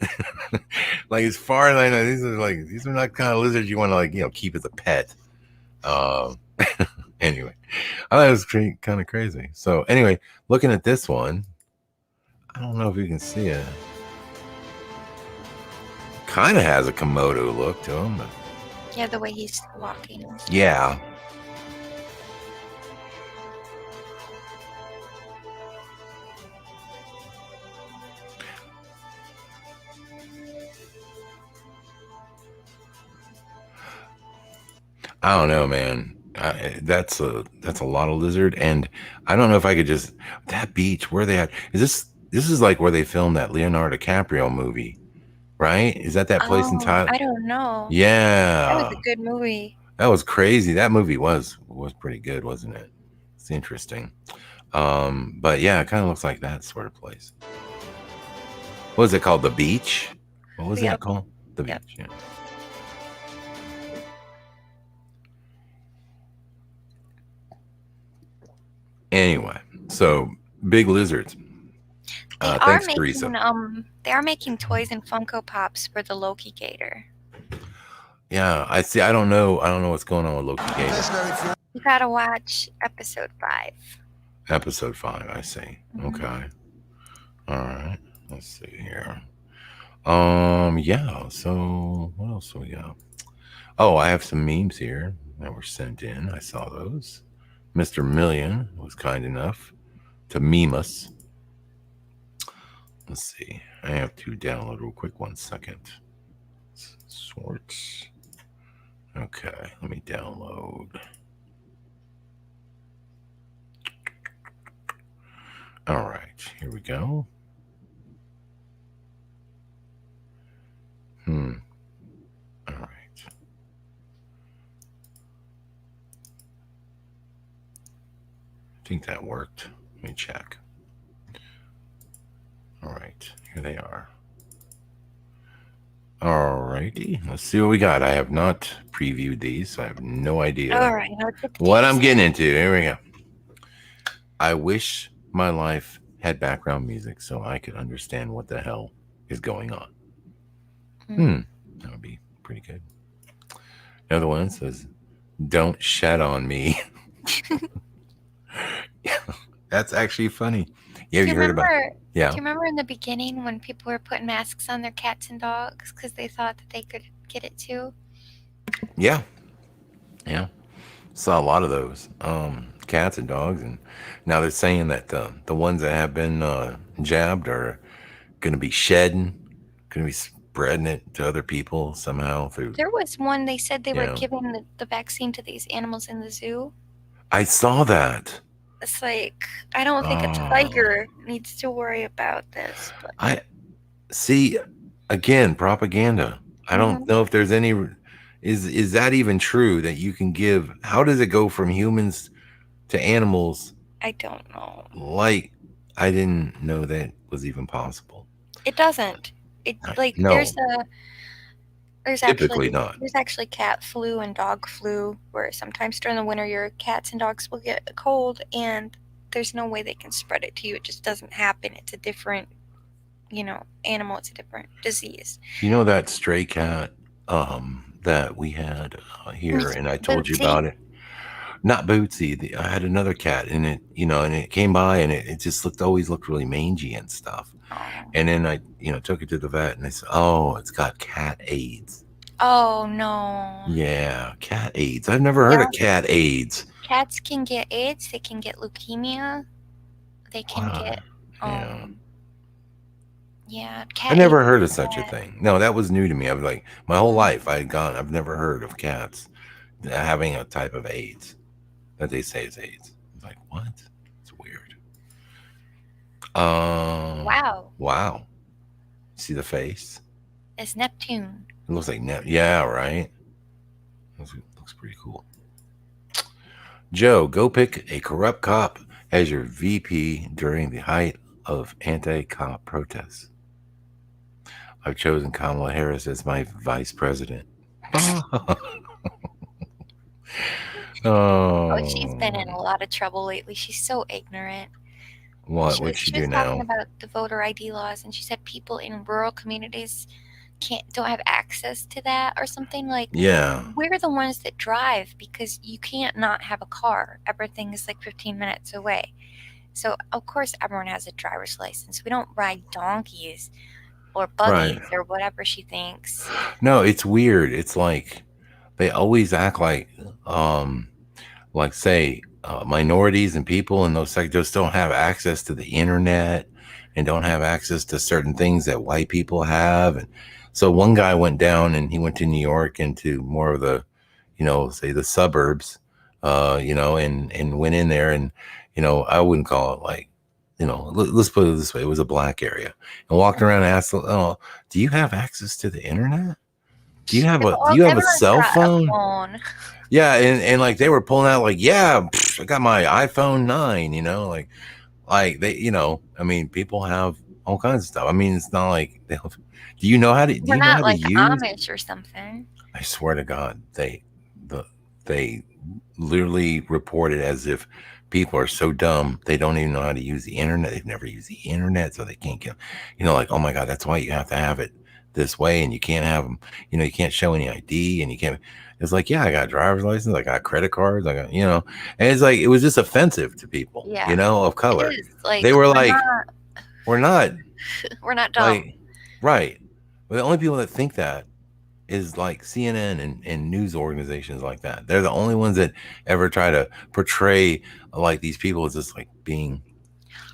Like, as far as I know, these are not kind of lizards you want to, like, you know, keep as a pet. Anyway, I thought it was kind of crazy. So anyway, looking at this one, I don't know if you can see it. Kind of has a Komodo look to him. But Yeah, the way he's walking. yeah. I don't know, man. That's a lot of lizard, and I don't know if I could just that beach where they at. This is like where they filmed that Leonardo DiCaprio movie, right? Is that place in Thailand? I don't know. Yeah, That was a good movie. That was crazy. That movie was pretty good, wasn't it? It's interesting. But yeah, it kind of looks like that sort of place. What was it called? The Beach? What was that called? The Beach. Yeah. Anyway, so big lizards. Thanks, Teresa. They are making toys and Funko Pops for the Loki Gator. Yeah, I see. I don't know what's going on with Loki Gator. You gotta watch episode 5. Episode 5, I see. Mm-hmm. Okay. All right. Let's see here. Yeah. So what else do we got? Oh, I have some memes here that were sent in. I saw those. Mr. Million was kind enough to meme us. Let's see. I have to download real quick. 1 second. Sorts. Okay, let me download. All right, here we go. All right. I think that worked. Let me check. All right, here they are. All righty, let's see what we got. I have not previewed these, so I have no idea what I'm getting into. Here we go. I wish my life had background music so I could understand what the hell is going on. That would be pretty good. Another one says, "Don't shed on me." Yeah, that's actually funny. Yeah, you heard about it? Yeah. Do you remember in the beginning when people were putting masks on their cats and dogs because they thought that they could get it too? Yeah. Yeah. Saw a lot of those cats and dogs, and now they're saying that the ones that have been jabbed are going to be shedding, going to be spreading it to other people somehow through. There was one, they said they were giving the vaccine to these animals in the zoo. I saw that. It's like, I don't think a tiger needs to worry about this. But. I see, again, propaganda. I don't know if there's any. Is that even true that you can give? How does it go from humans to animals? I don't know. Like, I didn't know that was even possible. It doesn't. It's like no. There's typically not. There's actually cat flu and dog flu, where sometimes during the winter your cats and dogs will get a cold, and there's no way they can spread it to you. It just doesn't happen. It's a different, animal. It's a different disease. You know that stray cat that we had here, and I told you about it. Not Bootsy. I had another cat, and it, and it came by, and it just always looked really mangy and stuff. And then I, took it to the vet, and they said, "Oh, it's got cat AIDS." Oh no. Yeah, cat AIDS. I've never heard of cat AIDS. Cats can get AIDS. They can get leukemia. They can get. Yeah. I never heard of such a thing. No, that was new to me. I was like, my whole life I've never heard of cats having a type of AIDS that they say is AIDS. I was like, what? It's weird. Wow. See the face? It's Neptune. It looks like Yeah, right. Looks pretty cool. Joe, go pick a corrupt cop as your VP during the height of anti-cop protests. I've chosen Kamala Harris as my vice president. She's been in a lot of trouble lately. She's so ignorant. What'd she do now? She was talking about the voter ID laws, and she said people in rural communities don't have access to that or something. Like, we're the ones that drive because you can't not have a car. Everything is like 15 minutes away. So of course everyone has a driver's license. We don't ride donkeys or buggies or whatever she thinks. No, it's weird. It's like they always act like say minorities and people in those sectors don't have access to the internet and don't have access to certain things that white people have. And so one guy went down and he went to New York into more of the, say the suburbs, and went in there and, I wouldn't call it like, let's put it this way. It was a black area and walked around and asked, oh, do you have access to the internet? Do you have a cell phone? Yeah, and like they were pulling out like, yeah, I got my iPhone 9, like they, I mean, people have all kinds of stuff. I mean, it's not like do you know how to We're not like Amish or something. I swear to God, they literally report it as if people are so dumb they don't even know how to use the internet. They've never used the internet, so they can't get, like, oh my God, that's why you have to have it this way, and you can't have them, you can't show any ID, and you can't. It's like, yeah, I got a driver's license, I got credit cards, I got, and it's like it was just offensive to people, of color. Like, they were like, we're not dumb, like, right? But the only people that think that is like CNN and news organizations like that. They're the only ones that ever try to portray like these people as just like being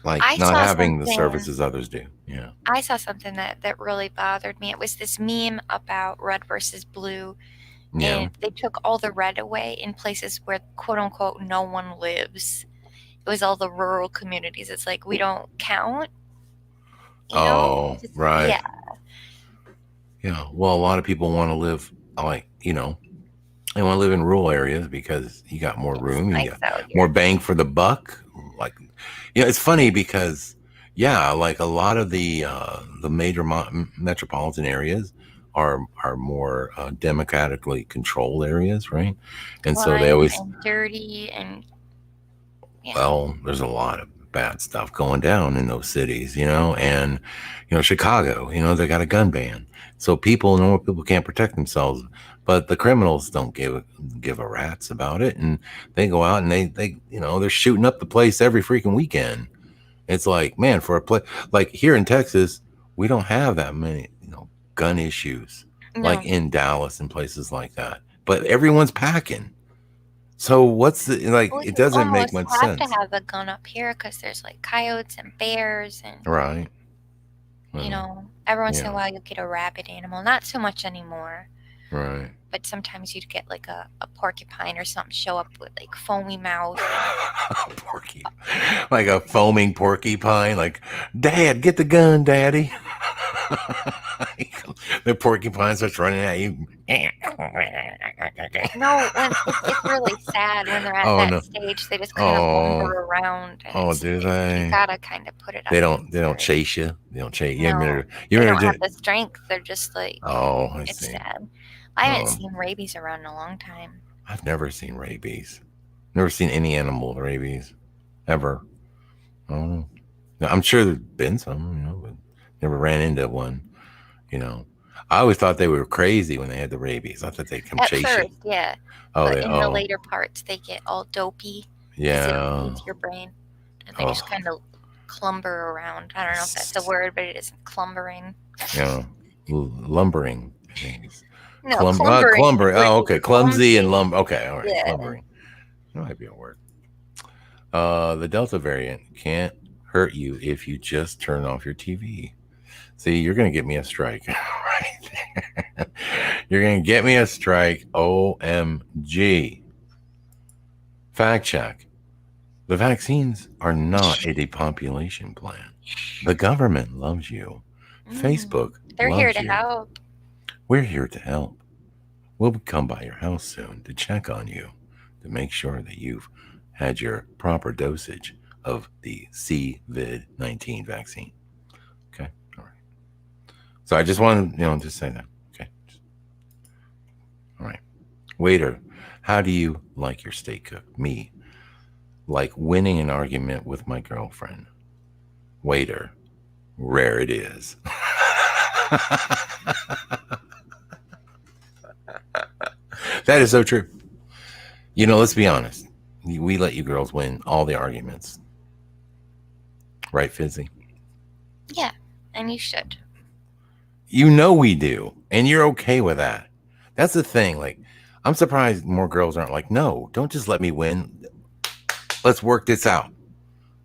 like not having the services others do. Yeah. I saw something that really bothered me. It was this meme about red versus blue. Yeah. And they took all the red away in places where quote unquote no one lives. It was all the rural communities. It's like we don't count. Right. Yeah. Yeah. Well, a lot of people want to live like, they want to live in rural areas because you got more room, you got more bang for the buck. Like, it's funny because, like a lot of the major metropolitan areas are more democratically controlled areas, right? And so they always dirty and well, there's a lot of bad stuff going down in those cities, and Chicago, they got a gun ban, so normal people can't protect themselves, but the criminals don't give a rat's about it, and they go out and they they're shooting up the place every freaking weekend. It's like, man, for a place like here in Texas, we don't have that many gun issues like in Dallas and places like that, but everyone's packing. So what's the like? It doesn't make much sense. You have to have a gun up here because there's like coyotes and bears and right. Every once in a while you get a rabid animal. Not so much anymore. Right. But sometimes you'd get like a porcupine or something show up with like foamy mouth. Like a foaming porcupine. Like, Dad, get the gun, Daddy. The porcupine starts running at you. No, it's really sad when they're at that stage. They just kind of wander around. And do they? You gotta kind of put it up. They don't chase you. They don't chase you. No, they don't have the strength. They're just like, it's sad. I haven't seen rabies around in a long time. I've never seen rabies. Never seen any animal with rabies. Ever. I don't know. I'm sure there's been some, but never ran into one. I always thought they were crazy when they had the rabies. I thought they'd come chase you. Yeah. Oh, but in the later parts, they get all dopey. Yeah. Into your brain. And they just kind of clumber around. I don't know if that's a word, but it isn't clumbering. Yeah. Lumbering. No, clumbering. Oh, okay. Clumsy and lumber. Okay, all right. Yeah. Clumbering. That might be a word. The Delta variant can't hurt you if you just turn off your TV. See, you're going to get me a strike. Right. You're going to get me a strike. OMG. Fact check. The vaccines are not a depopulation plan. The government loves you. Facebook They're loves here to you. help. We're here to help. We'll come by your house soon to check on you, to make sure that you've had your proper dosage of the COVID-19 vaccine. Okay, all right. So I just wanted, to say that. Okay. All right. Waiter, how do you like your steak cooked? Me, like winning an argument with my girlfriend. Waiter, rare it is. That is so true. Let's be honest. We let you girls win all the arguments. Right, Fizzy? Yeah, and you should. You know we do, and you're okay with that. That's the thing. Like, I'm surprised more girls aren't like, no, don't just let me win. Let's work this out.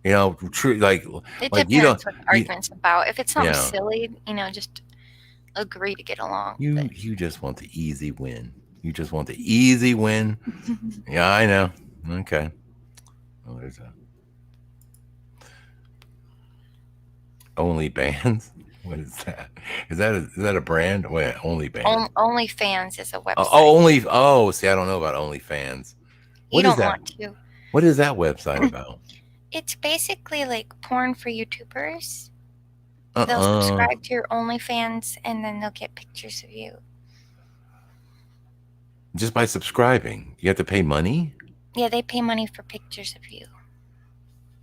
You know, true. Like It you don't. depends what the argument's about. If it's something Yeah. silly, just agree to get along. You just want the easy win. You just want the easy win. Yeah, I know. Okay. Well, there's a OnlyFans. What is that? Is that a brand? Wait, OnlyFans. OnlyFans is a website. See, I don't know about OnlyFans. You don't want to. What is that website about? It's basically like porn for YouTubers. They'll subscribe to your OnlyFans and then they'll get pictures of you. Just by subscribing, you have to pay money? Yeah, they pay money for pictures of you.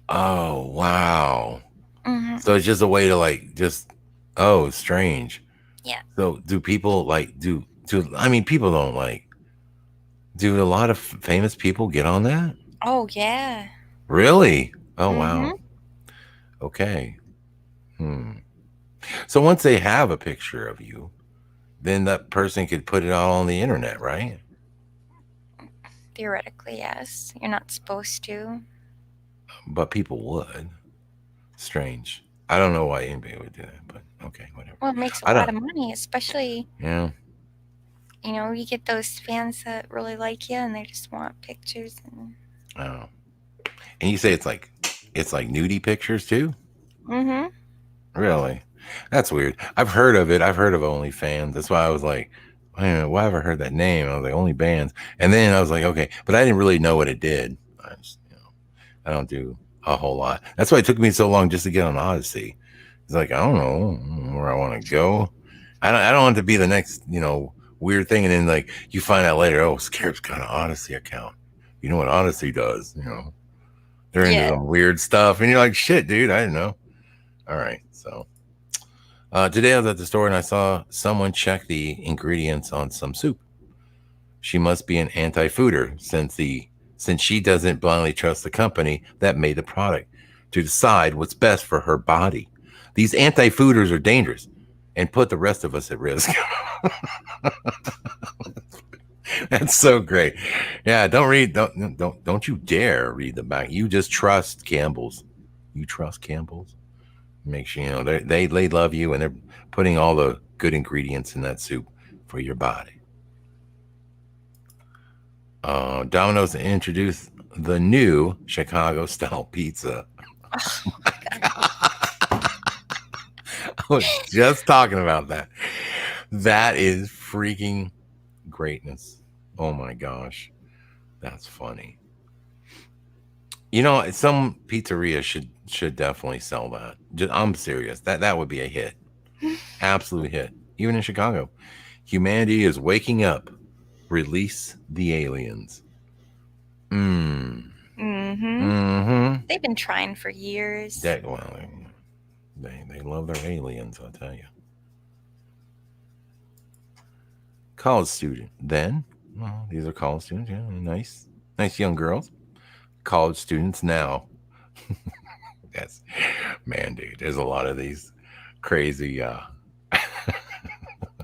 Oh, wow. Mm-hmm. So it's just a way to strange. Yeah. So do people people don't do a lot of famous people get on that? Oh, yeah. Really? Oh, wow. Okay. So once they have a picture of you, then that person could put it out on the internet, right? Theoretically, yes. You're not supposed to. But people would. Strange. I don't know why anybody would do that, but okay, whatever. Well, it makes a lot of money, especially, yeah. You get those fans that really like you and they just want pictures. Oh. And you say it's like nudie pictures too? Mm-hmm. Really? That's weird. I've heard of it. I've heard of OnlyFans. That's why I was like, man, why have I heard that name? I was like, OnlyFans. And then I was like, okay, but I didn't really know what it did. I don't do a whole lot. That's why it took me so long just to get on Odyssey. It's like, I don't know where I want to go. I don't want to be the next, weird thing. And then you find out later, oh, Scarab's got an Odyssey account. You know what Odyssey does, They're into some weird stuff. And you're like, shit, dude, I didn't know. All right. So today I was at the store and I saw someone check the ingredients on some soup. She must be an anti-fooder since she doesn't blindly trust the company that made the product to decide what's best for her body. These anti-fooders are dangerous and put the rest of us at risk. That's so great. Yeah, don't you dare read the back. You just trust Campbell's. You trust Campbell's. Make sure they love you and they're putting all the good ingredients in that soup for your body. Domino's introduced the new Chicago style pizza. Oh my God. I was just talking about that. That is freaking greatness. Oh my gosh. That's funny. Some pizzeria should definitely sell that. I'm serious. That would be a hit. Absolute hit. Even in Chicago. Humanity is waking up. Release the aliens. They've been trying for years. They love their aliens, I'll tell you. College student. Then, these are college students. Yeah, nice young girls. College students now. Yes, man, dude. There's a lot of these crazy.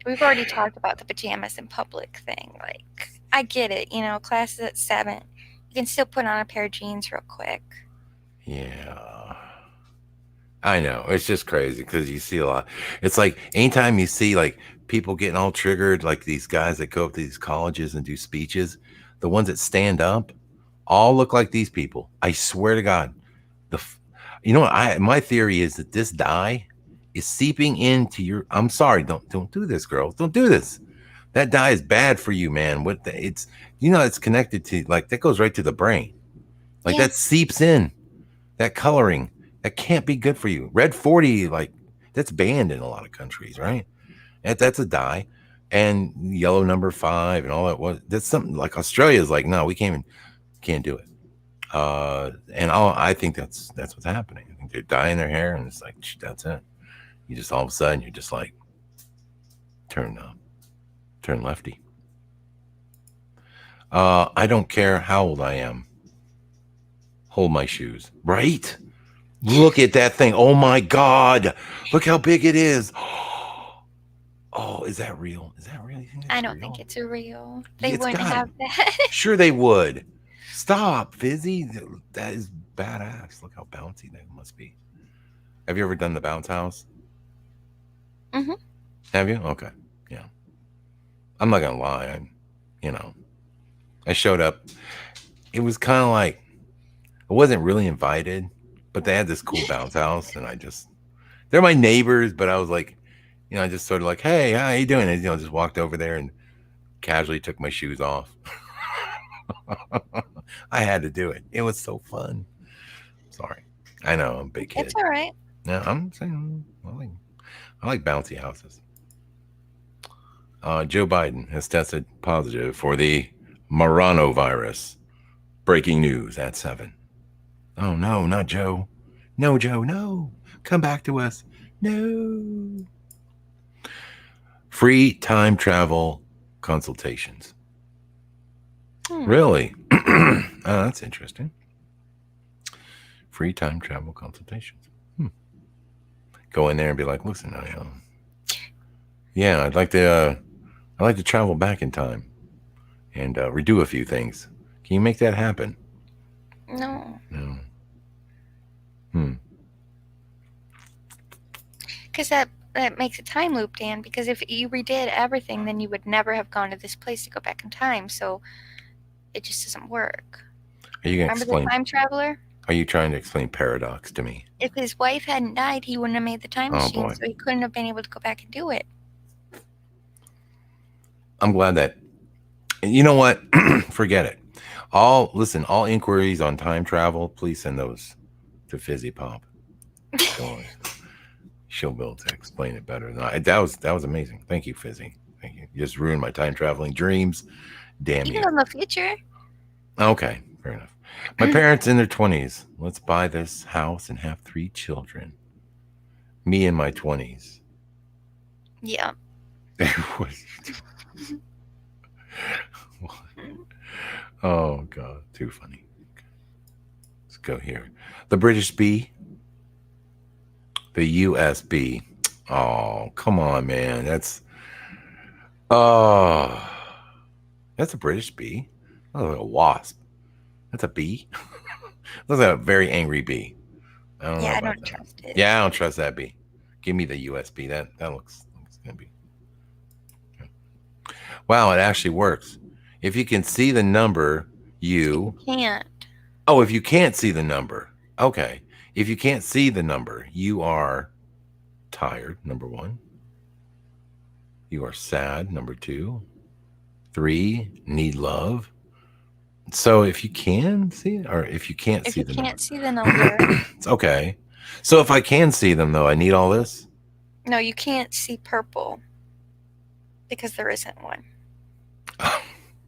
We've already talked about the pajamas in public thing. I get it. Class is at 7. You can still put on a pair of jeans real quick. Yeah. I know. It's just crazy because you see a lot. It's like anytime you see people getting all triggered, like these guys that go up to these colleges and do speeches, the ones that stand up all look like these people. I swear to God. My theory is that this dye is seeping into your. I'm sorry, don't do this, girls. Don't do this. That dye is bad for you, man. It's connected to that goes right to the brain. That seeps in. That coloring that can't be good for you. Red 40, that's banned in a lot of countries, right? That's a dye, and yellow number 5 and all that. That's something like Australia's no, we can't do it. And I think that's what's happening. I think they're dyeing their hair, and it's that's it. You just all of a sudden you're just turn lefty. I don't care how old I am. Hold my shoes, right? Look at that thing. Oh my God. Look how big it is. Oh, is that real? Is that real? I don't think it's real. They It's wouldn't gotta- have that. Sure they would. Stop, Fizzy. That is badass. Look how bouncy that must be. Have you ever done the bounce house? Mm-hmm. Have you? Okay. Yeah. I'm not gonna lie. I showed up. It was kind of like I wasn't really invited, but they had this cool bounce house, and they're my neighbors, but I was like, I just sort of like, hey, how you doing? And, just walked over there and casually took my shoes off. I had to do it. It was so fun. Sorry. I know, I'm a big kid. It's all right. Yeah, I'm saying I like bouncy houses. Joe Biden has tested positive for the Marano virus. Breaking news at 7. Oh, no, not Joe. No, Joe, no. Come back to us. No. Free time travel consultations. Really? Oh, that's interesting. Free time travel consultations. Go in there and be like, listen, I'd like to travel back in time and redo a few things. Can you make that happen? No. No. Because that makes a time loop, Dan. Because if you redid everything, then you would never have gone to this place to go back in time. So it just doesn't work. Are you going to Remember explain? the time traveler? Are you trying to explain paradox to me? If his wife hadn't died, he wouldn't have made the time machine, boy. so he couldn't have been able to go back and do it. I'm glad that. You know what? Forget it. All inquiries on time travel, please send those to Fizzy Pop. She'll be able to explain it better than I. That was amazing. Thank you, Fizzy. Thank you. You just ruined my time traveling dreams. Damn You you. know the future. Okay, fair enough. My parents in their 20s. Let's buy this house and have 3 children. Me in my 20s. Yeah. Oh God, too funny. Let's go here. The British bee. The USB. Oh, come on, man. That's a British bee. That looks like a wasp. That's a bee. Looks like a very angry bee. I don't know I about don't that. trust it. Yeah, I don't trust that bee. Give me the USB. That looks gonna be. Wow, it actually works. If you can see the number, you can't. Oh, if you can't see the number. Okay. If you can't see the number, you are tired, number 1. You are sad, number 2. 3, need love. So if you can see it, or if you can't see the number. If you can't see the number. It's okay. So if I can see them, though, I need all this? No, you can't see purple. Because there isn't one.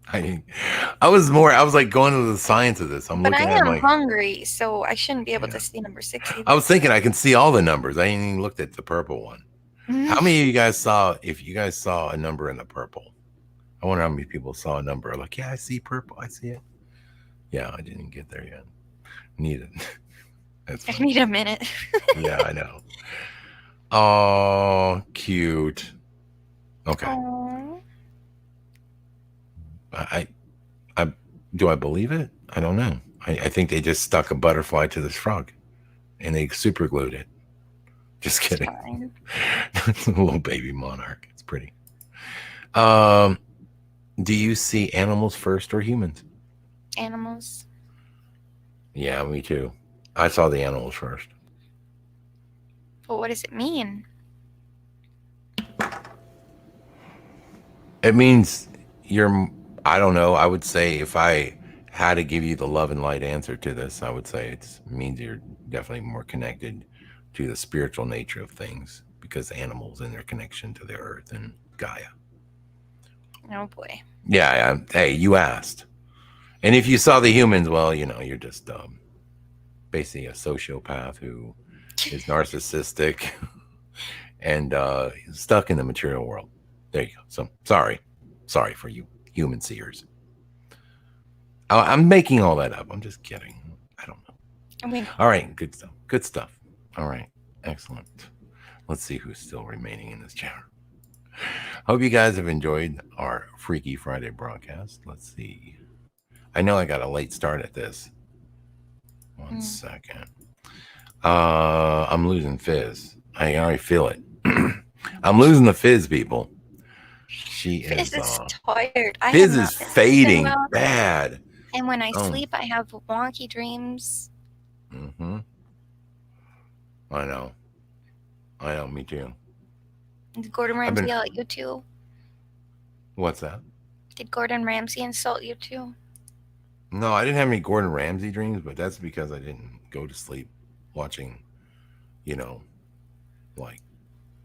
I was like going to the science of this. I'm But looking I at am like hungry, so I shouldn't be able to see number 6 either. I was thinking I can see all the numbers. I ain't even looked at the purple one. How many of you guys saw, if you guys saw a number in the purple? I wonder how many people saw a number like, yeah, I see purple. I see it. Yeah, I didn't get there yet. Need it. That's I need a minute. Yeah, I know. Oh, cute. Okay. Aww. I do I believe it? I don't know. I think they just stuck a butterfly to this frog and they super glued it. Just kidding. It's a little baby monarch. It's pretty. Do you see animals first or humans? Animals. Yeah, me too. I saw the animals first. Well, what does it mean? It means I don't know. I would say if I had to give you the love and light answer to this, I would say it means you're definitely more connected to the spiritual nature of things because animals and their connection to the earth and Gaia. Oh boy. Yeah. Hey, you asked. And if you saw the humans, well, you're just basically a sociopath who is narcissistic and stuck in the material world. There you go. So sorry for you human seers. I'm making all that up. I'm just kidding. I don't know. All right, good stuff. Good stuff. All right, excellent. Let's see who's still remaining in this chat. Hope you guys have enjoyed our Freaky Friday broadcast. Let's see. I know I got a late start at this. One second. I'm losing Fizz. I already feel it. I'm losing the Fizz, people. Fizz is tired. Fizz is fading bad. And when I sleep, I have wonky dreams. Mm-hmm. I know, me too. Did Gordon Ramsay yell at you too? What's that? Did Gordon Ramsay insult you too? No, I didn't have any Gordon Ramsay dreams, but that's because I didn't go to sleep watching, like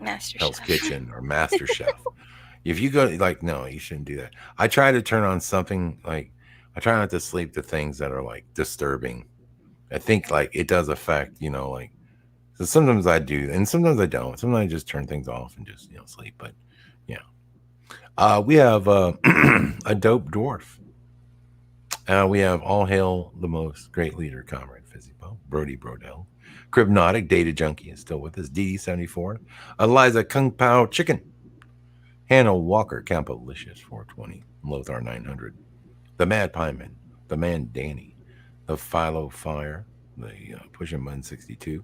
Master Hell's Chef. Kitchen or Master Chef. If you go, no, you shouldn't do that. I try to turn on something I try not to sleep to things that are like disturbing. I think it does affect, so sometimes I do, and sometimes I don't. Sometimes I just turn things off and just, sleep. But yeah, we have a dope dwarf. We have All Hail the Most Great Leader, Comrade Fizzypo, Brody Brodell, Cribnotic, Data Junkie is still with us, DD74, Eliza Kung Pao Chicken, Hannah Walker, Campolicious 420, Lothar 900, the Mad Pieman, the Man Danny, the Philo Fire, the Pushing Button 62.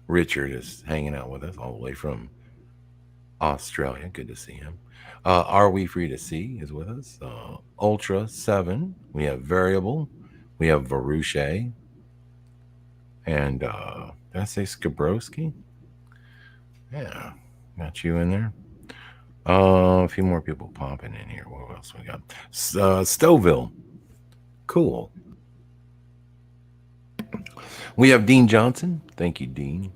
Richard is hanging out with us all the way from Australia. Good to see him. Are We Free to See is with us. Ultra 7. We have Variable. We have Varuche. And did I say Skabrowski? Yeah, got you in there. A few more people popping in here. What else we got? Stouffville. Cool. We have Dean Johnson. Thank you, Dean.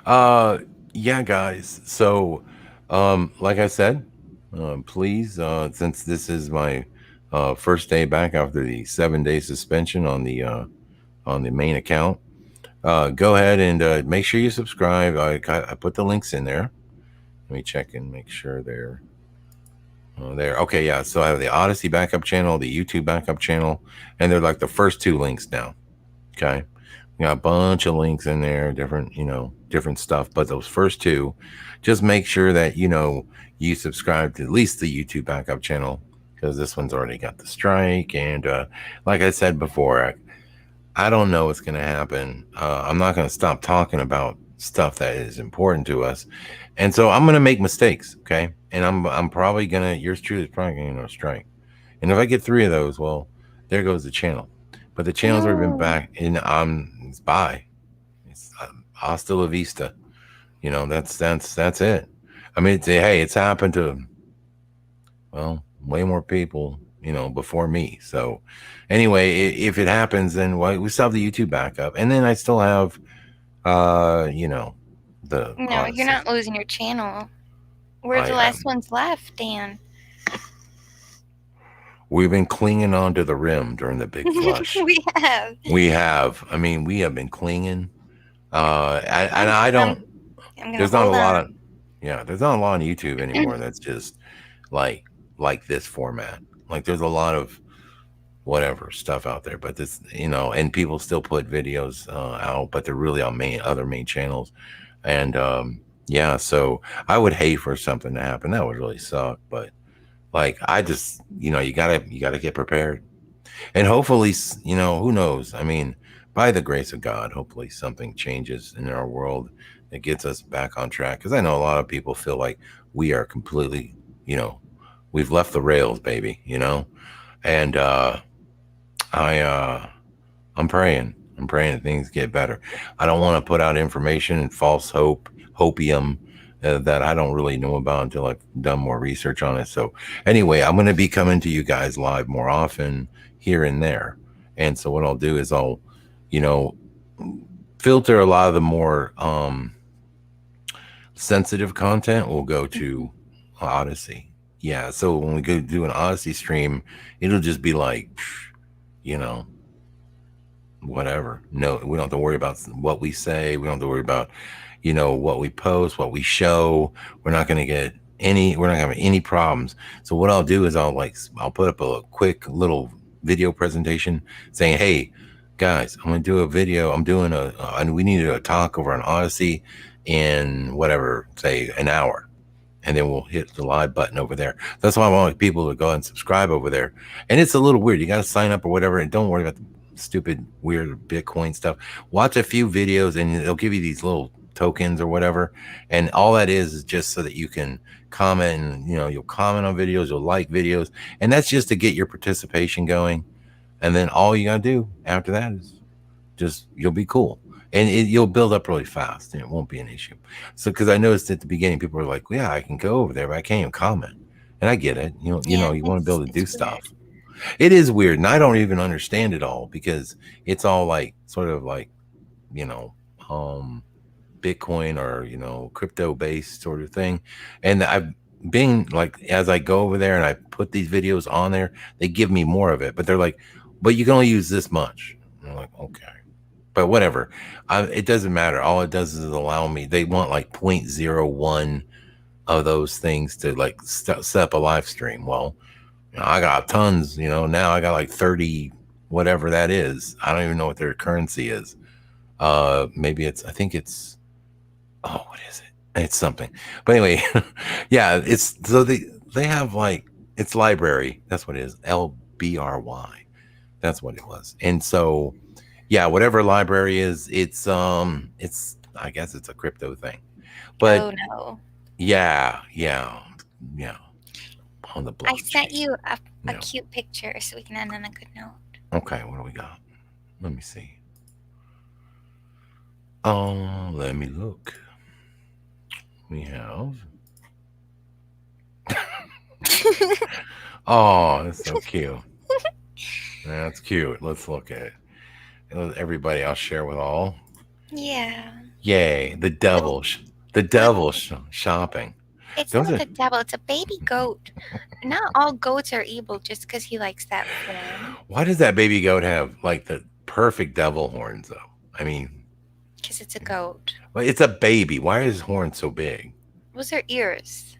Yeah, guys. So, like I said, please, since this is my first day back after the 7-day suspension on the main account, go ahead and make sure you subscribe. I put the links in there. Let me check and make sure they're there. Okay, yeah. So I have the Odyssey backup channel, the YouTube backup channel, and they're like the first 2 links now. Okay. We got a bunch of links in there, different stuff. But those first 2, just make sure that, you subscribe to at least the YouTube backup channel, because this one's already got the strike. And like I said before, I don't know what's going to happen. I'm not going to stop talking about stuff that is important to us. And so I'm going to make mistakes. Okay. And I'm probably going to, yours truly is probably going to strike. And if I get 3 of those, well, there goes the channel. But the channel's already been back, and it's bye. It's hasta la vista. That's it. I mean, it's happened to, well, way more people, before me. So anyway, if it happens, then we still have the YouTube backup, and then I still have, the. No, Odyssey. You're not losing your channel. We're the last ones left, Dan. We've been clinging on to the rim during the big flush. We have. I mean, we have been clinging. I don't. There's not a lot of. Yeah, there's not a lot on YouTube anymore. That's just like this format. Like there's a lot of whatever stuff out there, but this, and people still put videos out, but they're really on other main channels. And yeah, so I would hate for something to happen. That would really suck. But I just, you gotta get prepared, and hopefully, who knows? I mean, by the grace of God, hopefully something changes in our world that gets us back on track. Because I know a lot of people feel like we are completely, we've left the rails, baby. And I'm praying that things get better. I don't want to put out information and false hopium that I don't really know about until I've done more research on it. So anyway, I'm going to be coming to you guys live more often here and there. And so what I'll do is I'll, filter a lot of the more sensitive content will go to Odyssey. Yeah. So when we go do an Odyssey stream, it'll just be like, whatever. No, we don't have to worry about what we say. We don't have to worry about, what we post, what we show. We're not going to have any problems. So what I'll do is I'll put up a quick little video presentation saying, hey, guys, I'm going to do a video. I'm doing we need a talk over on Odyssey in whatever, say an hour. And then we'll hit the live button over there. That's why I want people to go and subscribe over there. And it's a little weird. You got to sign up or whatever. And don't worry about the stupid, weird Bitcoin stuff. Watch a few videos and they'll give you these little tokens or whatever. And all that is just so that you can comment. And, you'll comment on videos, you'll like videos. And that's just to get your participation going. And then all you got to do after that is just, you'll be cool. And you'll build up really fast and it won't be an issue. So, because I noticed at the beginning, people were like, well, yeah, I can go over there, but I can't even comment. And I get it. You want to be able to do stuff. It is weird. And I don't even understand it all because it's all like, sort of like, Bitcoin or, crypto based sort of thing. And I've been like, as I go over there and I put these videos on there, they give me more of it, but they're like, but you can only use this much. And I'm like, okay. But whatever, it doesn't matter. All it does is allow me. They want like 0.01 of those things to like set up a live stream. Well, I got tons. Now I got like 30, whatever that is. I don't even know what their currency is. Maybe I think it's. Oh, what is it? It's something. But anyway, yeah. It's so they have like it's library. That's what it is. LBRY. That's what it was. And so. Yeah, whatever library is, it's I guess it's a crypto thing. But oh no. Yeah. On the blockchain. I sent you a cute picture so we can end on a good note. Okay, what do we got? Let me see. Oh, let me look. We have oh, that's so cute. That's cute. Let's look at it. Everybody, I'll share with all. Yeah. Yay! The devil shopping. It's not the devil. It's a baby goat. Not all goats are evil just because he likes that form. Why does that baby goat have like the perfect devil horns, though? I mean, because it's a goat. Well, it's a baby. Why are his horns so big? Those are ears.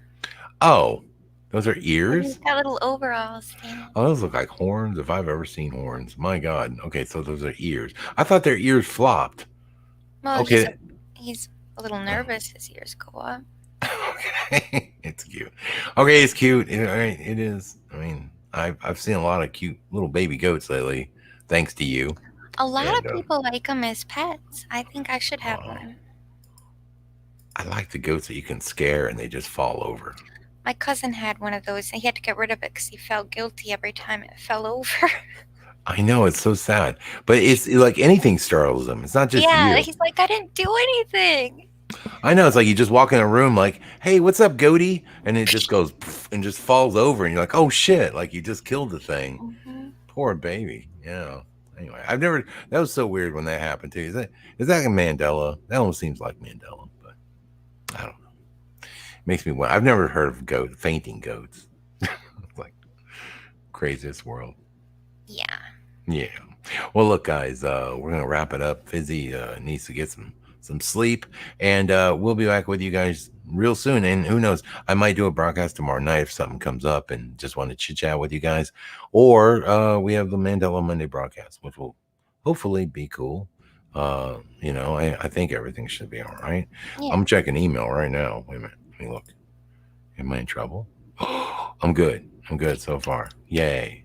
Oh, those are ears? He's got little overalls. Oh, those look like horns if I've ever seen horns. My God. Okay, so those are ears. I thought their ears flopped. Well, okay. He's a little nervous. His ears go up. Okay. It's cute. Okay, it's cute. It is. I mean, I've seen a lot of cute little baby goats lately, thanks to you. A lot of people like them as pets. I think I should have one. I like the goats that you can scare and they just fall over. My cousin had one of those, and he had to get rid of it because he felt guilty every time it fell over. I know, it's so sad. But it's like anything startles him. It's not just you. He's like, I didn't do anything. I know. It's like you just walk in a room like, hey, what's up, goatie? And it just goes and just falls over. And you're like, oh, shit. Like you just killed the thing. Mm-hmm. Poor baby. Yeah. Anyway, that was so weird when that happened too. Is that a Mandela? That almost seems like Mandela, but I don't know. Makes me wonder. I've never heard of fainting goats. Like craziest world. Yeah. Well, look, guys, we're gonna wrap it up. Fizzy needs to get some sleep, and we'll be back with you guys real soon. And who knows, I might do a broadcast tomorrow night if something comes up and just want to chit chat with you guys, or we have the Mandela Monday broadcast, which will hopefully be cool. I think everything should be all right. Yeah. I'm checking email right now. Wait a minute. Let me look. Am I in trouble? I'm good so far. Yay.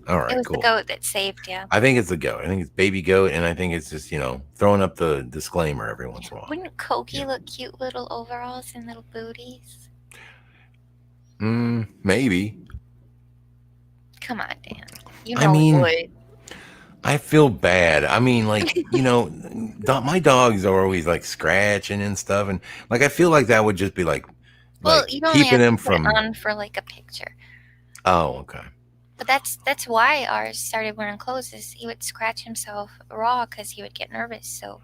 All right, it was cool. The goat that saved you. I think it's the goat. I think it's baby goat, and I think it's just, throwing up the disclaimer every once in a while. Wouldn't Koki look cute, little overalls and little booties? Maybe. Come on, Dan. You would. I feel bad. I mean, like, my dogs are always like scratching and stuff, and like I feel like that would just be like, you don't keeping them put it on for like a picture. Oh, okay. But that's why ours started wearing clothes. Is he would scratch himself raw because he would get nervous. So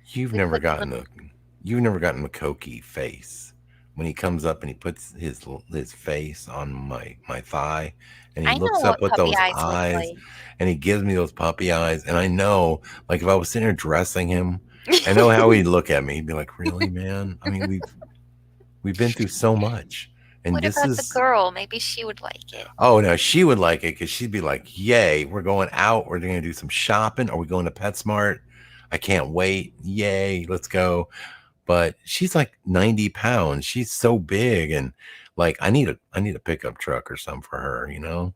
you've never gotten the Koki face when he comes up and he puts his face on my thigh and he looks up with those eyes and he gives me those puppy eyes. And I know, like, if I was sitting there dressing him, I know how he'd look at me. He'd be like, "Really, man? I mean, we've been through so much, And what about the girl? Maybe she would like it. Oh no, she would like it because she'd be like, "Yay, we're going out. We're going to do some shopping. Are we going to PetSmart? I can't wait. Yay, let's go." But she's like 90 pounds. She's so big, and like I need a pickup truck or something for her. You know,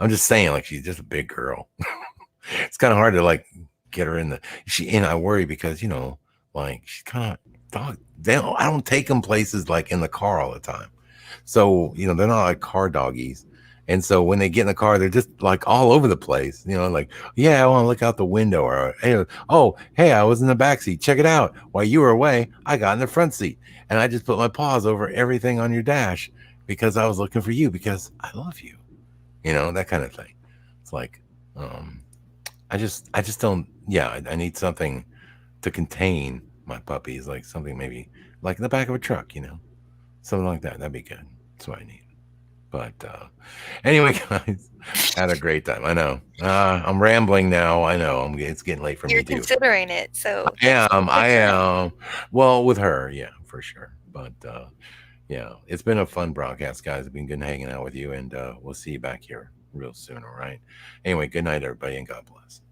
I'm just saying, like she's just a big girl. It's kind of hard to like get her in the. And I worry because like she's kind of dog. I don't take them places like in the car all the time. So, they're not like car doggies. And so when they get in the car, they're just like all over the place, like, yeah, I want to look out the window, or, hey, I was in the back seat. Check it out. While you were away, I got in the front seat and I just put my paws over everything on your dash because I was looking for you because I love you, that kind of thing. It's like, I just don't, I need something to contain my puppies, like something maybe like in the back of a truck, something like that. That'd be good. That's what I need. But anyway, guys, had a great time. I know. I'm rambling now. I know. It's getting late for me too. You're considering it, so I am. Well, with her, yeah, for sure. But yeah, it's been a fun broadcast, guys. It's been good hanging out with you, and we'll see you back here real soon. All right. Anyway, good night, everybody, and God bless.